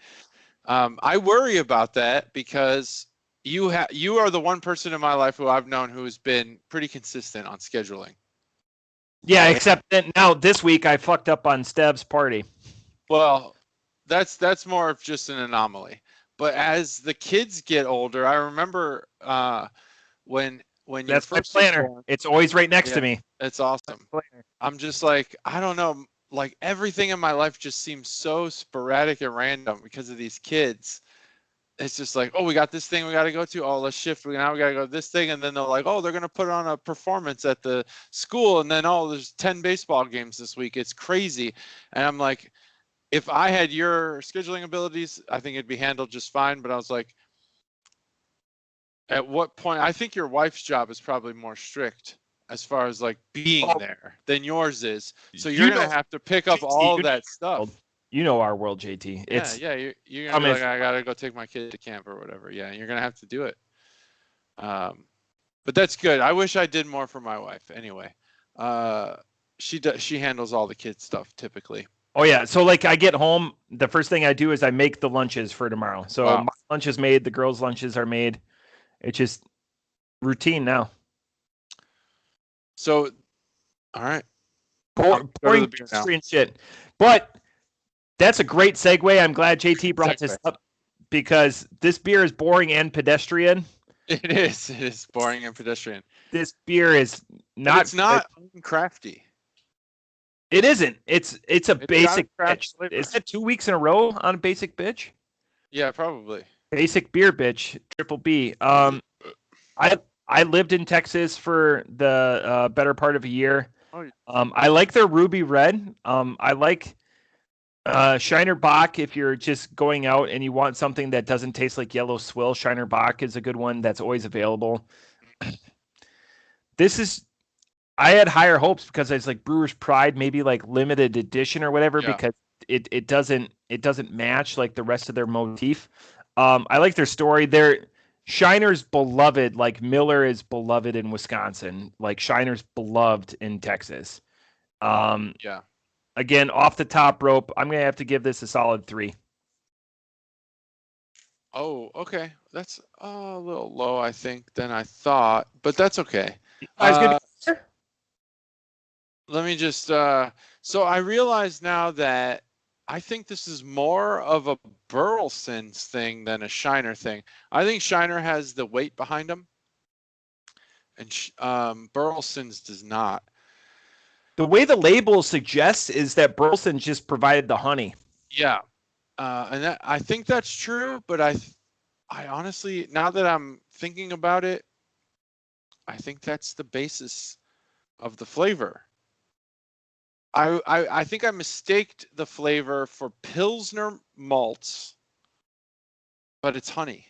I worry about that because you are the one person in my life who I've known who has been pretty consistent on scheduling. Yeah, except that now this week I fucked up on Stev's party. Well, that's more of just an anomaly. But as the kids get older, I remember when that's my planner. It's always right next to me. It's awesome. I'm just like, I don't know, like everything in my life just seems so sporadic and random because of these kids. It's just like, oh, we got this thing we got to go to. Oh, let's shift. Now we got to go to this thing. And then they're like, oh, they're going to put on a performance at the school. And then, oh, there's 10 baseball games this week. It's crazy. And I'm like, if I had your scheduling abilities, I think it'd be handled just fine. But I was like, at what point? I think your wife's job is probably more strict as far as like being there than yours is. So you're going to have to pick up all that stuff. You know our world, JT. You're gonna be like, I gotta go take my kid to camp or whatever. Yeah, you're gonna have to do it. But that's good. I wish I did more for my wife. Anyway, she handles all the kids stuff typically. Oh yeah. So like I get home, the first thing I do is I make the lunches for tomorrow. So my lunch is made, the girls' lunches are made. It's just routine now. So, all right. Boring and shit. But that's a great segue. I'm glad JT brought this up because this beer is boring and pedestrian. It is. It is boring and pedestrian. This beer is not. But it's not crafty. It isn't. It's a basic bitch. Flavor. Is that 2 weeks in a row on a basic bitch? Yeah, probably. Basic beer bitch, triple B. I lived in Texas for the better part of a year. Oh, I like their Ruby Red. I like Shiner Bock if you're just going out and you want something that doesn't taste like yellow swill. Shiner Bock is a good one that's always available. I had higher hopes because it's like Brewer's Pride, maybe like limited edition or whatever, because it doesn't match like the rest of their motif. I like their story. Shiner's beloved, like Miller is beloved in Wisconsin, like Shiner's beloved in Texas. Again, off the top rope, I'm gonna have to give this a solid 3. Oh, okay. That's a little low, I think, than I thought, but that's okay. Let me just. So I realize now that I think this is more of a Burleson's thing than a Shiner thing. I think Shiner has the weight behind him, and Burleson's does not. The way the label suggests is that Burleson just provided the honey. Yeah, and I think that's true, but I honestly, now that I'm thinking about it, I think that's the basis of the flavor. I think I mistaked the flavor for Pilsner malts, but it's honey.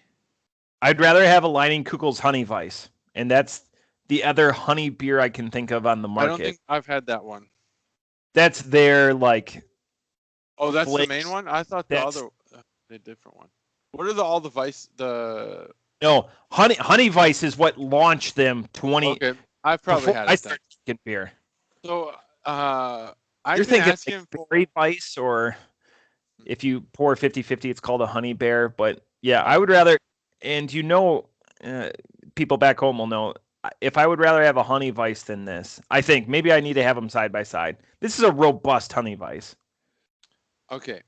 I'd rather have a Leining Kugel's Honey Weiss, and that's the other honey beer I can think of on the market. I don't think I've had that one. That's their like. Oh, that's the main one. I thought the different one. What are all the Weiss No, honey Weiss is what launched them 20. Okay, I've probably had it. I started drinking beer. So you're thinking like berry Weiss, or if you pour 50-50, it's called a honey bear. But yeah, I would rather, and people back home will know, if I would rather have a honey Weiss than this, I think maybe I need to have them side by side. This is a robust honey Weiss. Okay,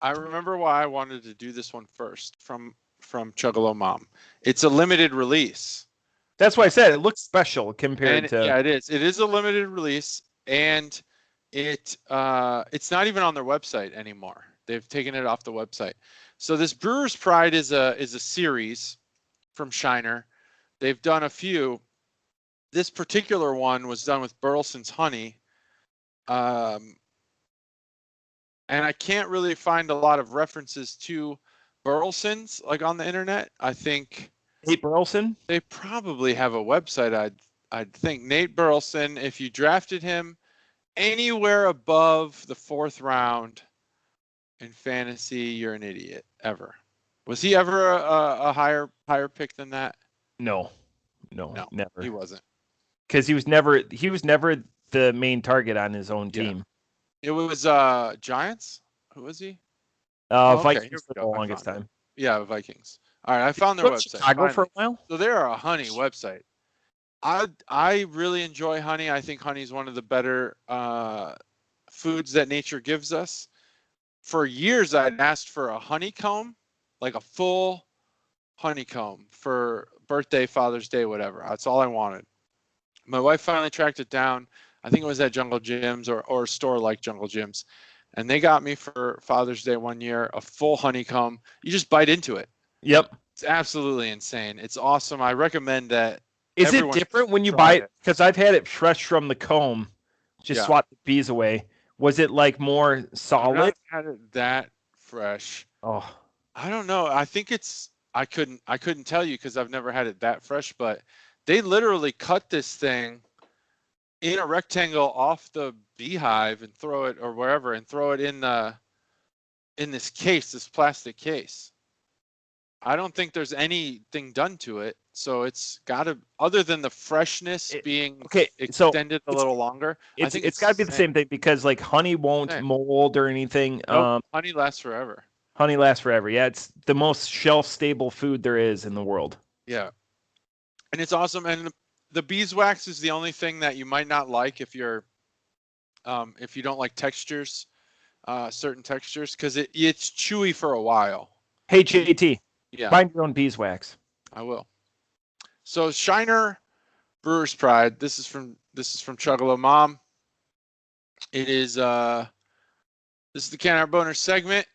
I remember why I wanted to do this one first from Chuggalo Mom. It's a limited release. That's why I said it looks special compared to. Yeah, it is. It is a limited release, and it's not even on their website anymore. They've taken it off the website. So this Brewer's Pride is a series from Shiner. They've done a few. This particular one was done with Burleson's honey, and I can't really find a lot of references to Burleson's like on the internet. I think Nate Burleson? They probably have a website. I'd think Nate Burleson. If you drafted him anywhere above the 4th round in fantasy, you're an idiot. Ever. Was he ever a higher pick than that? No, never. He wasn't. Because he was never the main target on his own team. It was Giants. Who was he? Vikings for the longest time. Yeah, Vikings. All right, I found their website. Chicago for a while. So they're a honey website. I really enjoy honey. I think honey is one of the better foods that nature gives us. For years, I'd asked for a honeycomb, like a full honeycomb for birthday, Father's Day, whatever. That's all I wanted. My wife finally tracked it down. I think it was at Jungle Gyms or a store like Jungle Gyms. And they got me for Father's Day one year, a full honeycomb. You just bite into it. Yep. It's absolutely insane. It's awesome. I recommend that. Is it different when you buy it? Because I've had it fresh from the comb. Just swat the bees away. Was it like more solid? I've had it that fresh. Oh. I don't know. I think I couldn't tell you because I've never had it that fresh, but they literally cut this thing in a rectangle off the beehive and throw it or wherever and throw it in this case, this plastic case. I don't think there's anything done to it. So it's got to, other than the freshness being extended a little longer. I think it's got to be the same thing because like honey won't mold or anything. Nope, honey lasts forever. Honey lasts forever. Yeah, it's the most shelf-stable food there is in the world. Yeah, and it's awesome. And the beeswax is the only thing that you might not like if you don't like textures, certain textures, because it's chewy for a while. Hey, JT. Yeah. Find your own beeswax. I will. So Shiner Brewer's Pride. This is from Chuggalo Mom. It is this is the Can Art Boner segment.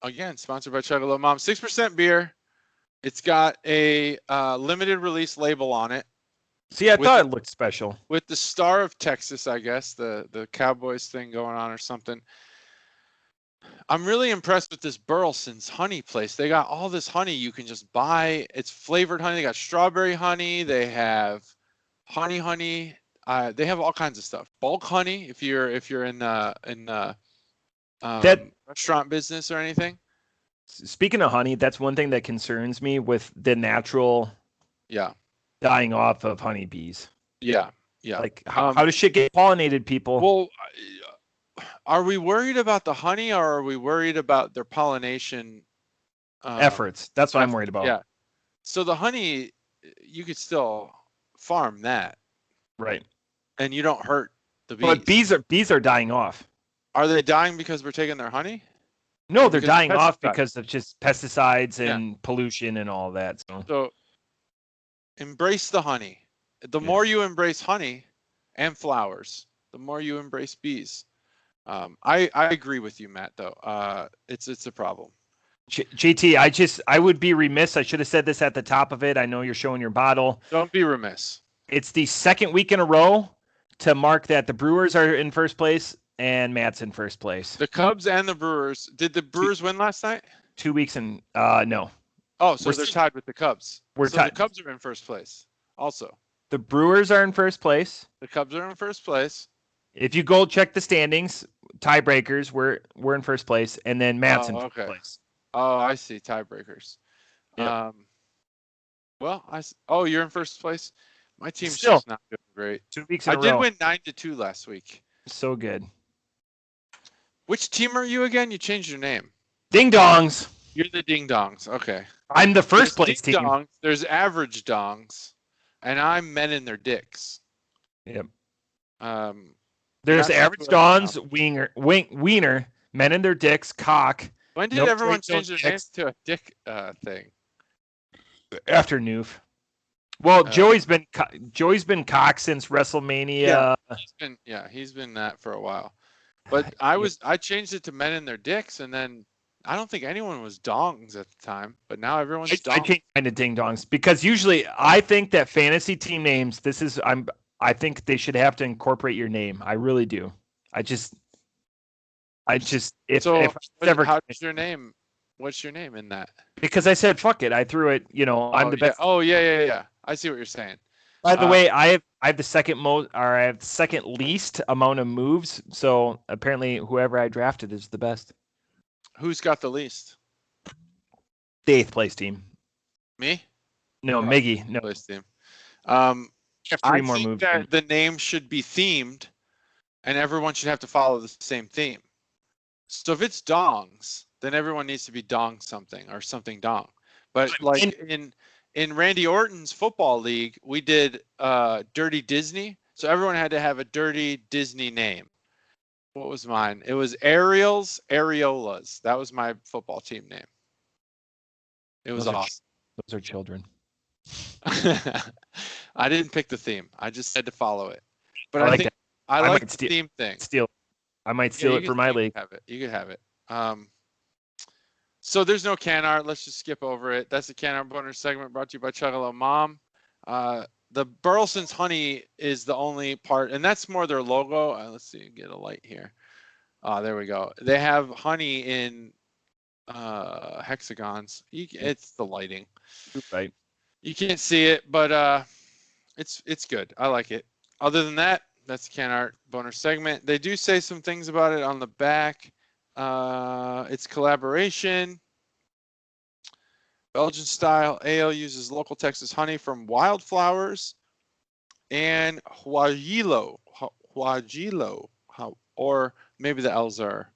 Again, sponsored by Chug-a-Low Mom. 6% beer. It's got a limited release label on it. See, I thought it looked special. With the Star of Texas, I guess, the Cowboys thing going on or something. I'm really impressed with this Burleson's honey place. They got all this honey you can just buy. It's flavored honey. They got strawberry honey. They have honey. They have all kinds of stuff. Bulk honey, if you're in that restaurant business or anything. Speaking of honey, that's one thing that concerns me with the natural dying off of honeybees. Yeah. Like how does shit get pollinated, people? Well, are we worried about the honey, or are we worried about their pollination efforts? That's what I'm worried about. Yeah. So the honey, you could still farm that, right? And you don't hurt the bees. But bees are dying off. Are they dying because we're taking their honey? No, they're dying off because of just pesticides and pollution and all that. So embrace the honey. The more you embrace honey and flowers, the more you embrace bees. I agree with you, Matt, though. It's a problem. JT, I would be remiss. I should have said this at the top of it. I know you're showing your bottle. Don't be remiss. It's the second week in a row to mark that the Brewers are in first place and Matt's in first place. The Cubs and the Brewers. Did the Brewers win last night? 2 weeks and no. Oh, so they're tied with the Cubs. We're tied. The Cubs are in first place also. The Brewers are in first place. The Cubs are in first place. If you go check the standings, tiebreakers, we're in first place, and then Matt's in first place. Oh, I see. Tiebreakers. Yep. You're in first place? My team's Still just not doing great. 2 weeks in a row. I did win 9-2 last week. So good. Which team are you again? You changed your name. Ding Dongs. You're the Ding Dongs. Okay. I'm the first place team. Dongs, there's Average Dongs, and I'm Men in Their Dicks. Yep. There's Average Dongs, Wiener, Men in Their Dicks, Cock. When did everyone change their names to a dick thing? After Noof. Well, Joey's been Cock since WrestleMania. He's been that for a while. But I changed it to Men in Their Dicks, and then I don't think anyone was Dongs at the time, but now everyone's Dongs. I changed mine to Ding Dongs because usually I think that fantasy team names. I think they should have to incorporate your name. I really do. What's your nname? What's your name in that? Because I said fuck it. I threw it. I'm the best. Oh yeah. I see what you're saying. By the way, I have the second least amount of moves. So apparently, whoever I drafted is the best. Who's got the least? The 8th place team. Me? No, Miggy. No place team. I think that the name should be themed, and everyone should have to follow the same theme. So if it's Dongs, then everyone needs to be Dong something or something Dong. But like in Randy Orton's football league, we did Dirty Disney. So everyone had to have a Dirty Disney name. What was mine? It was Areolas. That was my football team name. It was awesome. Those are children. I didn't pick the theme. I just had to follow it. But I think I like the theme thing. I might steal it for my league. You could have it. So there's no can art. Let's just skip over it. That's the Can Art Boner segment brought to you by Chug-a-Low Mom. The Burleson's honey is the only part, and that's more their logo. Let's see, get a light here. There we go. They have honey in hexagons. It's the lighting. Right. You can't see it, but it's good. I like it. Other than that, that's the Can Art Boner segment. They do say some things about it on the back. It's collaboration. Belgian-Style ale uses local Texas honey from wildflowers and huajillo, or maybe the L's are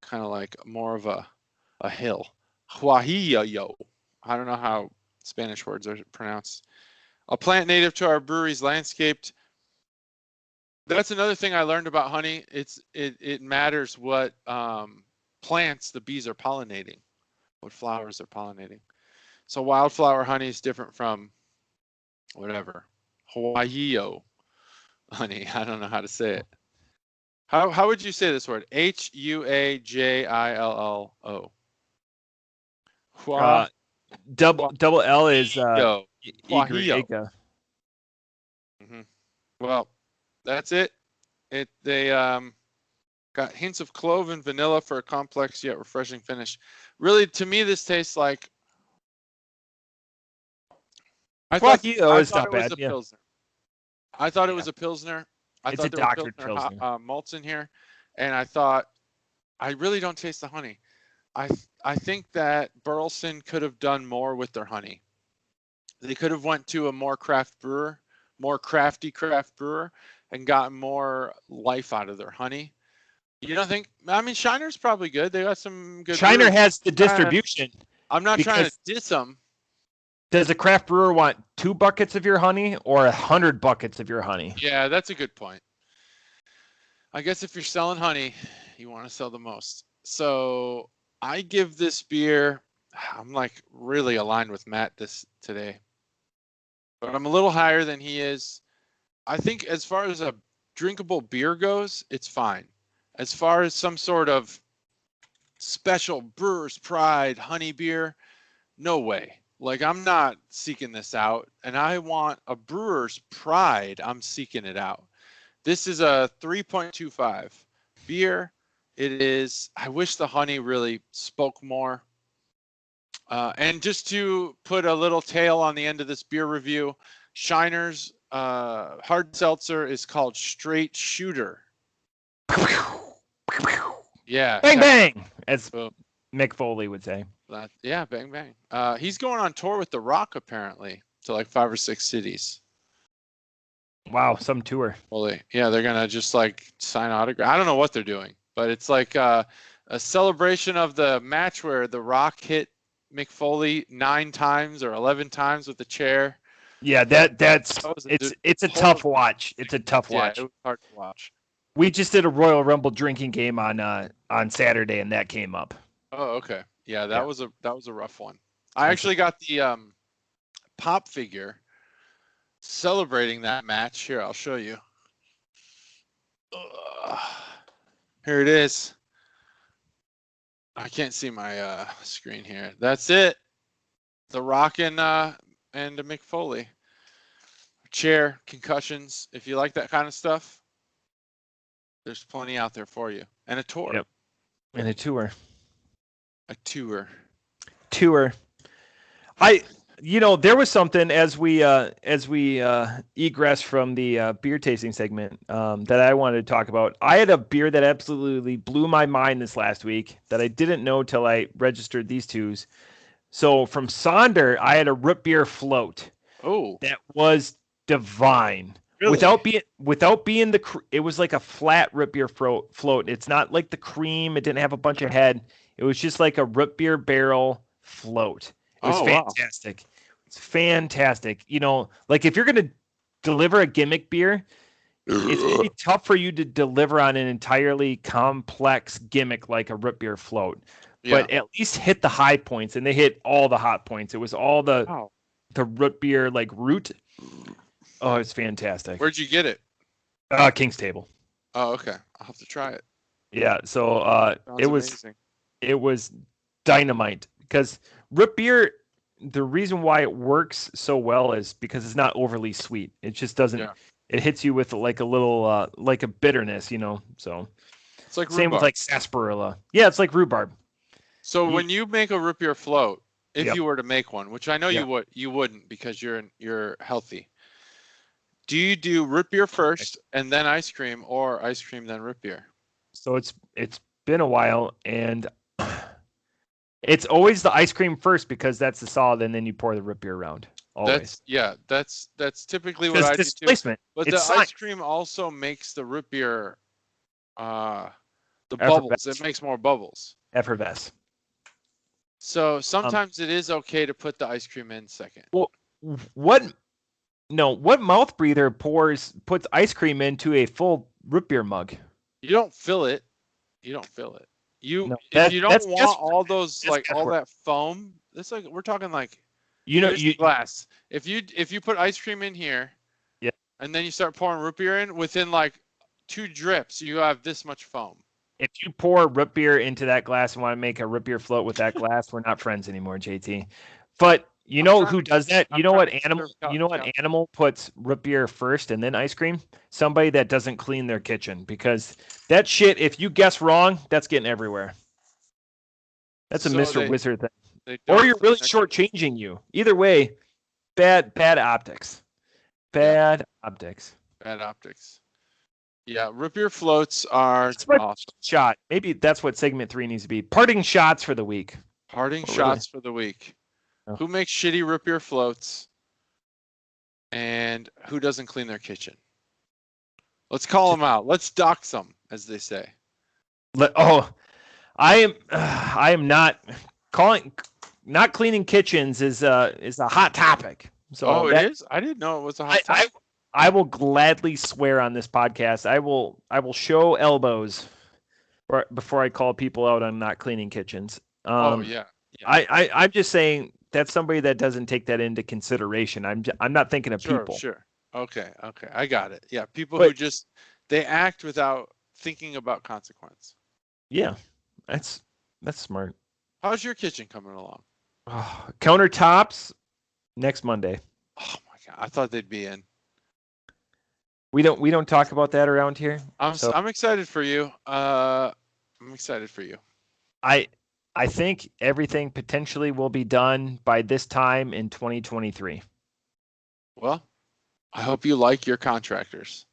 kind of like more of a hill. Huajillo. I don't know how Spanish words are pronounced. A plant native to our brewery's landscaped. That's another thing I learned about honey. It matters what plants the bees are pollinating, what flowers they're pollinating. So wildflower honey is different from whatever. Huajillo honey. I don't know how to say it. How would you say this word? Huajillo. Double L is Guajillo. Igriega. Well, that's it. They got hints of clove and vanilla for a complex yet refreshing finish. Really, to me, this tastes like. I thought it was a Pilsner. I thought it was a Pilsner. I thought there were Pilsner malts in here, and I thought I really don't taste the honey. I think that Burleson could have done more with their honey. They could have went to a more crafty craft brewer, and gotten more life out of their honey. You don't think? I mean, Shiner's probably good. They got some good. Shiner has the distribution. I'm not trying to diss them. Does a craft brewer want 2 buckets of your honey or 100 buckets of your honey? Yeah, that's a good point. I guess if you're selling honey, you want to sell the most. So I give this beer. I'm like really aligned with Matt today, but I'm a little higher than he is. I think as far as a drinkable beer goes, it's fine. As far as some sort of special Brewer's Pride honey beer, no way. Like, I'm not seeking this out, and I want a Brewer's Pride. I'm seeking it out. This is a 3.25 beer. It is, I wish the honey really spoke more. And just to put a little tail on the end of this beer review, Shiner's hard seltzer is called Straight Shooter. Yeah. Bang, bang, as Mick Foley would say. Yeah, bang, bang. He's going on tour with The Rock, apparently, to like 5 or 6 cities. Wow, some tour. Well, they're going to just like sign autograph. I don't know what they're doing, but it's like a celebration of the match where The Rock hit Mick Foley 9 times or 11 times with the chair. Yeah, it's a tough watch. It's a tough watch. It was hard to watch. We just did a Royal Rumble drinking game on Saturday, and that came up. Oh, okay. Yeah, that was a rough one. I actually got the pop figure celebrating that match. Here, I'll show you. Here it is. I can't see my screen here. That's it. The Rock and Mick Foley. Chair, concussions. If you like that kind of stuff, there's plenty out there for you. And a tour. Yep. And a tour. A tour. There was something as we egress from the beer tasting segment that I wanted to talk about. I had a beer that absolutely blew my mind this last week that I didn't know till I registered these twos. So from Sonder, I had a root beer float. Oh, that was divine. Really? Without being it was like a flat root beer float. It's not like the cream. It didn't have a bunch of head. It was just like a root beer barrel float. It was fantastic. Wow. It's fantastic. Like if you're going to deliver a gimmick beer, it's going to be tough for you to deliver on an entirely complex gimmick like a root beer float. Yeah. But at least hit the high points, and they hit all the hot points. It was all the root beer like root. Oh, it's fantastic. Where'd you get it? King's Table. Oh, okay. I'll have to try it. Yeah, so it was dynamite because root beer, the reason why it works so well is because it's not overly sweet. It just doesn't it hits you with like a little like a bitterness, so it's like same with like sarsaparilla. Yeah, it's like rhubarb. So when you make a root beer float, if you were to make one, which I know you wouldn't because you're healthy. Do you do root beer first and then ice cream, or ice cream then root beer? So it's been a while, and it's always the ice cream first because that's the solid, and then you pour the root beer around. Always. That's typically what I do too. But the ice cream also makes the root beer the bubbles. It makes more bubbles. Effervesce. So sometimes it is okay to put the ice cream in second. Well, what mouth breather puts ice cream into a full root beer mug? You don't fill it. If you don't want all those all that foam, it's like we're talking like glass. If you put ice cream in here, and then you start pouring root beer in, within like 2 drips, you have this much foam. If you pour root beer into that glass and want to make a root beer float with that glass, we're not friends anymore, JT. But you know who does that? You know what animal? You know what animal puts root beer first and then ice cream? Somebody that doesn't clean their kitchen, because that shit, if you guess wrong, that's getting everywhere. That's a Mr. Wizard thing. Or you're really shortchanging you. Either way, bad optics. Bad optics. Bad optics. Yeah, root beer floats are awesome. Shot. Maybe that's what segment 3 needs to be. Parting shots for the week. Parting shots for the week. Oh. Who makes shitty root beer floats? And who doesn't clean their kitchen? Let's call them out. Let's dox them, as they say. I am not calling. Not cleaning kitchens is a hot topic. So it is? I didn't know it was a hot topic. I will gladly swear on this podcast. I will show elbows before I call people out on not cleaning kitchens. Yeah. I'm just saying that's somebody that doesn't take that into consideration. I'm not thinking of people. Sure. Okay. I got it. Yeah, people who just they act without thinking about consequence. Yeah, that's smart. How's your kitchen coming along? Countertops next Monday. Oh my God, I thought they'd be in. We don't talk about that around here. I'm excited for you. I'm excited for you. I think everything potentially will be done by this time in 2023. Well, I hope you like your contractors.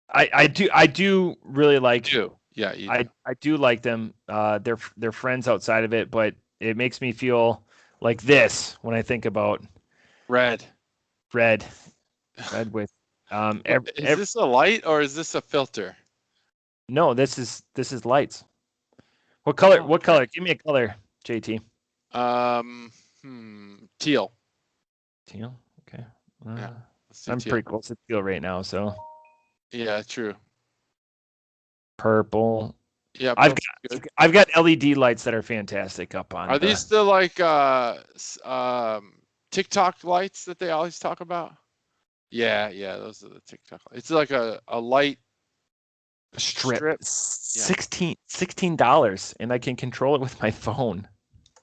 I do really like. Yeah, you do. I do like them. They're friends outside of it, but it makes me feel like this when I think about red with. Is this a light or is this a filter? No, this is lights. What color? Oh, what color? Give me a color, JT. Teal. Teal. Okay. Yeah, I'm teal. Pretty close to teal right now, so. Yeah, true. Purple. Yeah, I've got LED lights that are fantastic up on. Are these the like TikTok lights that they always talk about? Yeah, those are the TikTok. It's like a light strip. $16, and I can control it with my phone.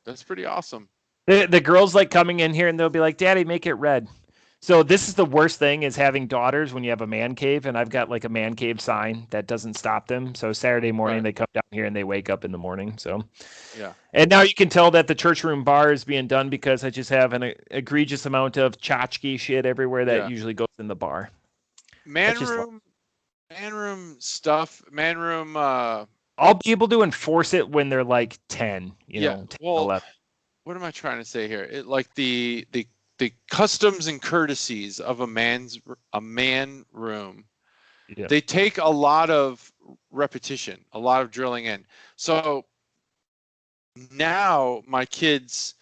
That's pretty awesome. The girls like coming in here and they'll be like, "Daddy, make it red." So this is the worst thing is having daughters when you have a man cave, and I've got like a man cave sign that doesn't stop them. So Saturday morning they come down here and they wake up in the morning. So yeah. And now you can tell that the church room bar is being done because I just have an egregious amount of tchotchke shit everywhere that usually goes in the bar. Man room stuff. I'll be able to enforce it when they're like 10. 10, 11. What am I trying to say here? It like the customs and courtesies of a man room. Yeah. They take a lot of repetition, a lot of drilling in. So now my kids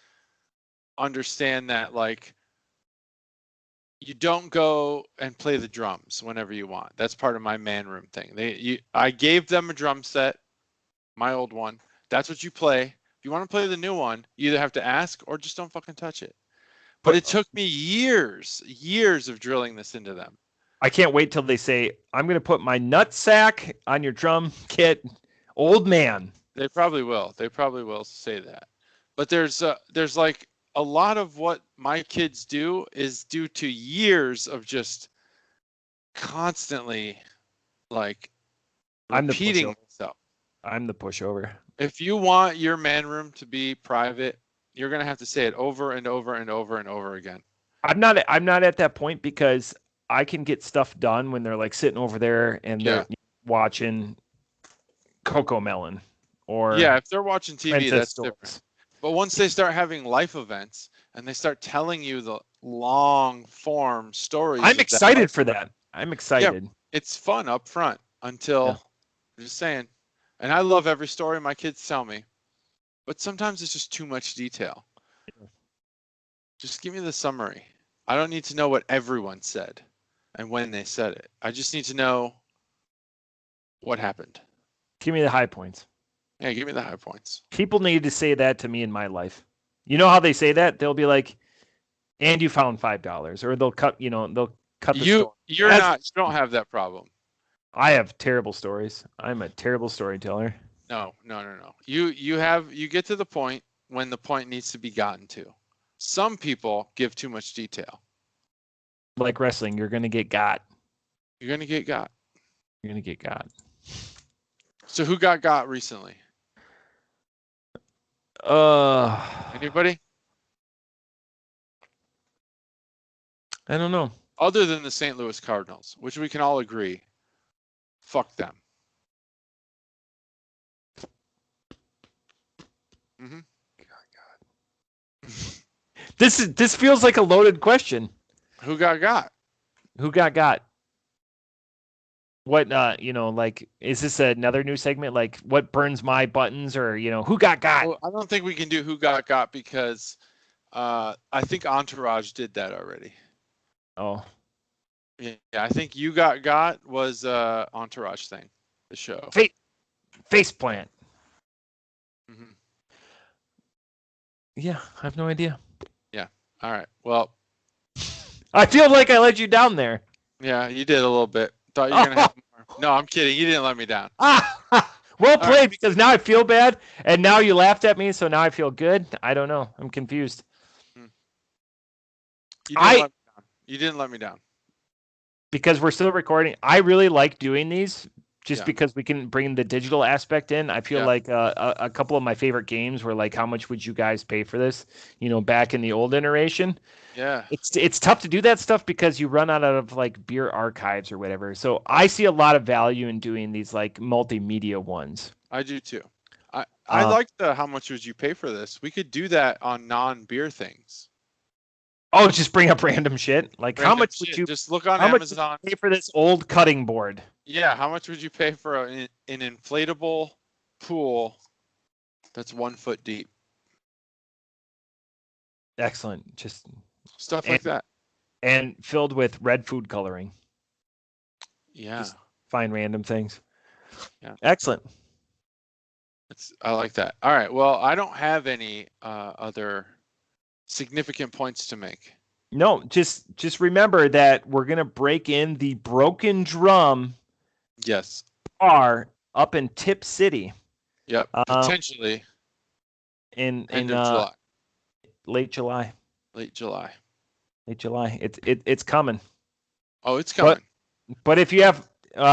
understand that like you don't go and play the drums whenever you want. That's part of my man room thing. I gave them a drum set, my old one. That's what you play. If you want to play the new one, you either have to ask or just don't fucking touch it. But it took me years of drilling this into them. I can't wait till they say, "I'm going to put my nutsack on your drum kit, old man." They probably will. They probably will say that. But there's like a lot of what my kids do is due to years of just constantly like repeating myself. I'm the pushover. If you want your man room to be private, you're going to have to say it over and over and over and over again. I'm not at that point because I can get stuff done when they're like sitting over there and they're watching Coco Melon or if they're watching TV, that's different. But once they start having life events and they start telling you the long form stories, I'm excited for that. I'm excited. Yeah, it's fun up front until I'm just saying. And I love every story my kids tell me. But sometimes it's just too much detail. Just give me the summary. I don't need to know what everyone said and when they said it. I just need to know what happened. Give me the high points. Yeah, give me the high points. People need to say that to me in my life. You know how they say that? They'll be like, "And you found $5," or they'll cut. They'll cut the story. You don't have that problem. I have terrible stories. I'm a terrible storyteller. No. You get to the point when the point needs to be gotten to. Some people give too much detail. Like wrestling, you're gonna get got. You're gonna get got. You're gonna get got. So who got recently? Anybody? I don't know. Other than the St. Louis Cardinals, which we can all agree, fuck them. Mm-hmm. God. This feels like a loaded question. Who got? Who got? What like, is this another new segment? Like, what burns my buttons, or who got? Well, I don't think we can do who got because I think Entourage did that already. Oh. Yeah, I think you got was Entourage thing, the show. Faceplant. Mm-hmm. Yeah, I have no idea. Yeah. All right. Well, I feel like I let you down there. Yeah, you did a little bit. Thought you were gonna have more. No, I'm kidding. You didn't let me down. Well played, right. Because now I feel bad, and now you laughed at me, so now I feel good. I don't know. I'm confused. You didn't let me down. Because we're still recording. I really like doing these just because we can bring the digital aspect in. I feel like a couple of my favorite games were like, how much would you guys pay for this? Back in the old iteration. Yeah. It's tough to do that stuff because you run out of like beer archives or whatever. So I see a lot of value in doing these like multimedia ones. I do too. I like the how much would you pay for this? We could do that on non-beer things. Oh, just bring up random shit. Like, how much would you just look on Amazon? Much would you pay for this old cutting board? Yeah, how much would you pay for an inflatable pool that's 1 foot deep? Excellent. Just stuff like that. And filled with red food coloring. Yeah. Just find random things. Yeah. Excellent. I like that. All right. Well, I don't have any other significant points to make. No, just remember that we're gonna break in the Broken Drum. Yes. Bar up in Tip City. Yep. Potentially. In July. Late July. Late July. It's coming. Oh, it's coming. But if you have,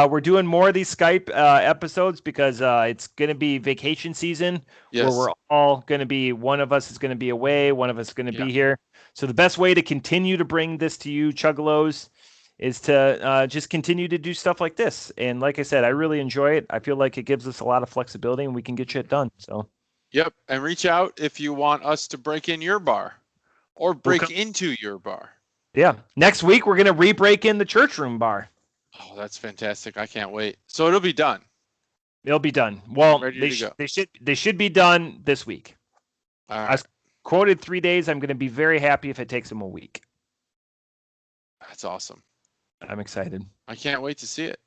we're doing more of these Skype episodes because it's going to be vacation season. Yes. Where we're all going to be, one of us is going to be away, one of us is going to be here. So the best way to continue to bring this to you, Chuggalos, is to just continue to do stuff like this. And like I said, I really enjoy it. I feel like it gives us a lot of flexibility and we can get shit done. So. Yep. And reach out if you want us to break in your bar or break into your bar. Yeah. Next week, we're going to re-break in the church room bar. Oh, that's fantastic. I can't wait. So it'll be done. It'll be done. Well, they should be done this week. All right. I was quoted 3 days. I'm going to be very happy if it takes them a week. That's awesome. I'm excited. I can't wait to see it.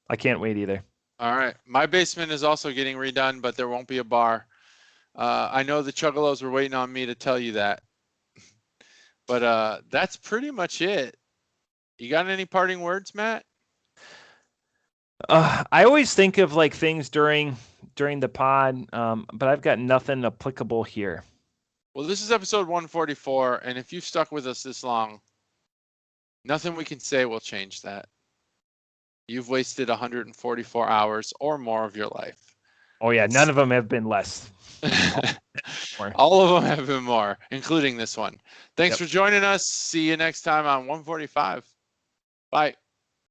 I can't wait either. All right. My basement is also getting redone, but there won't be a bar. I know the Chuggalos were waiting on me to tell you that. But that's pretty much it. You got any parting words, Matt? I always think of like things during the pod, but I've got nothing applicable here. Well, this is episode 144, and if you've stuck with us this long, nothing we can say will change that. You've wasted 144 hours or more of your life. Oh, yeah. None of them have been less. All of them have been more, including this one. Thanks for joining us. See you next time on 145. Bye.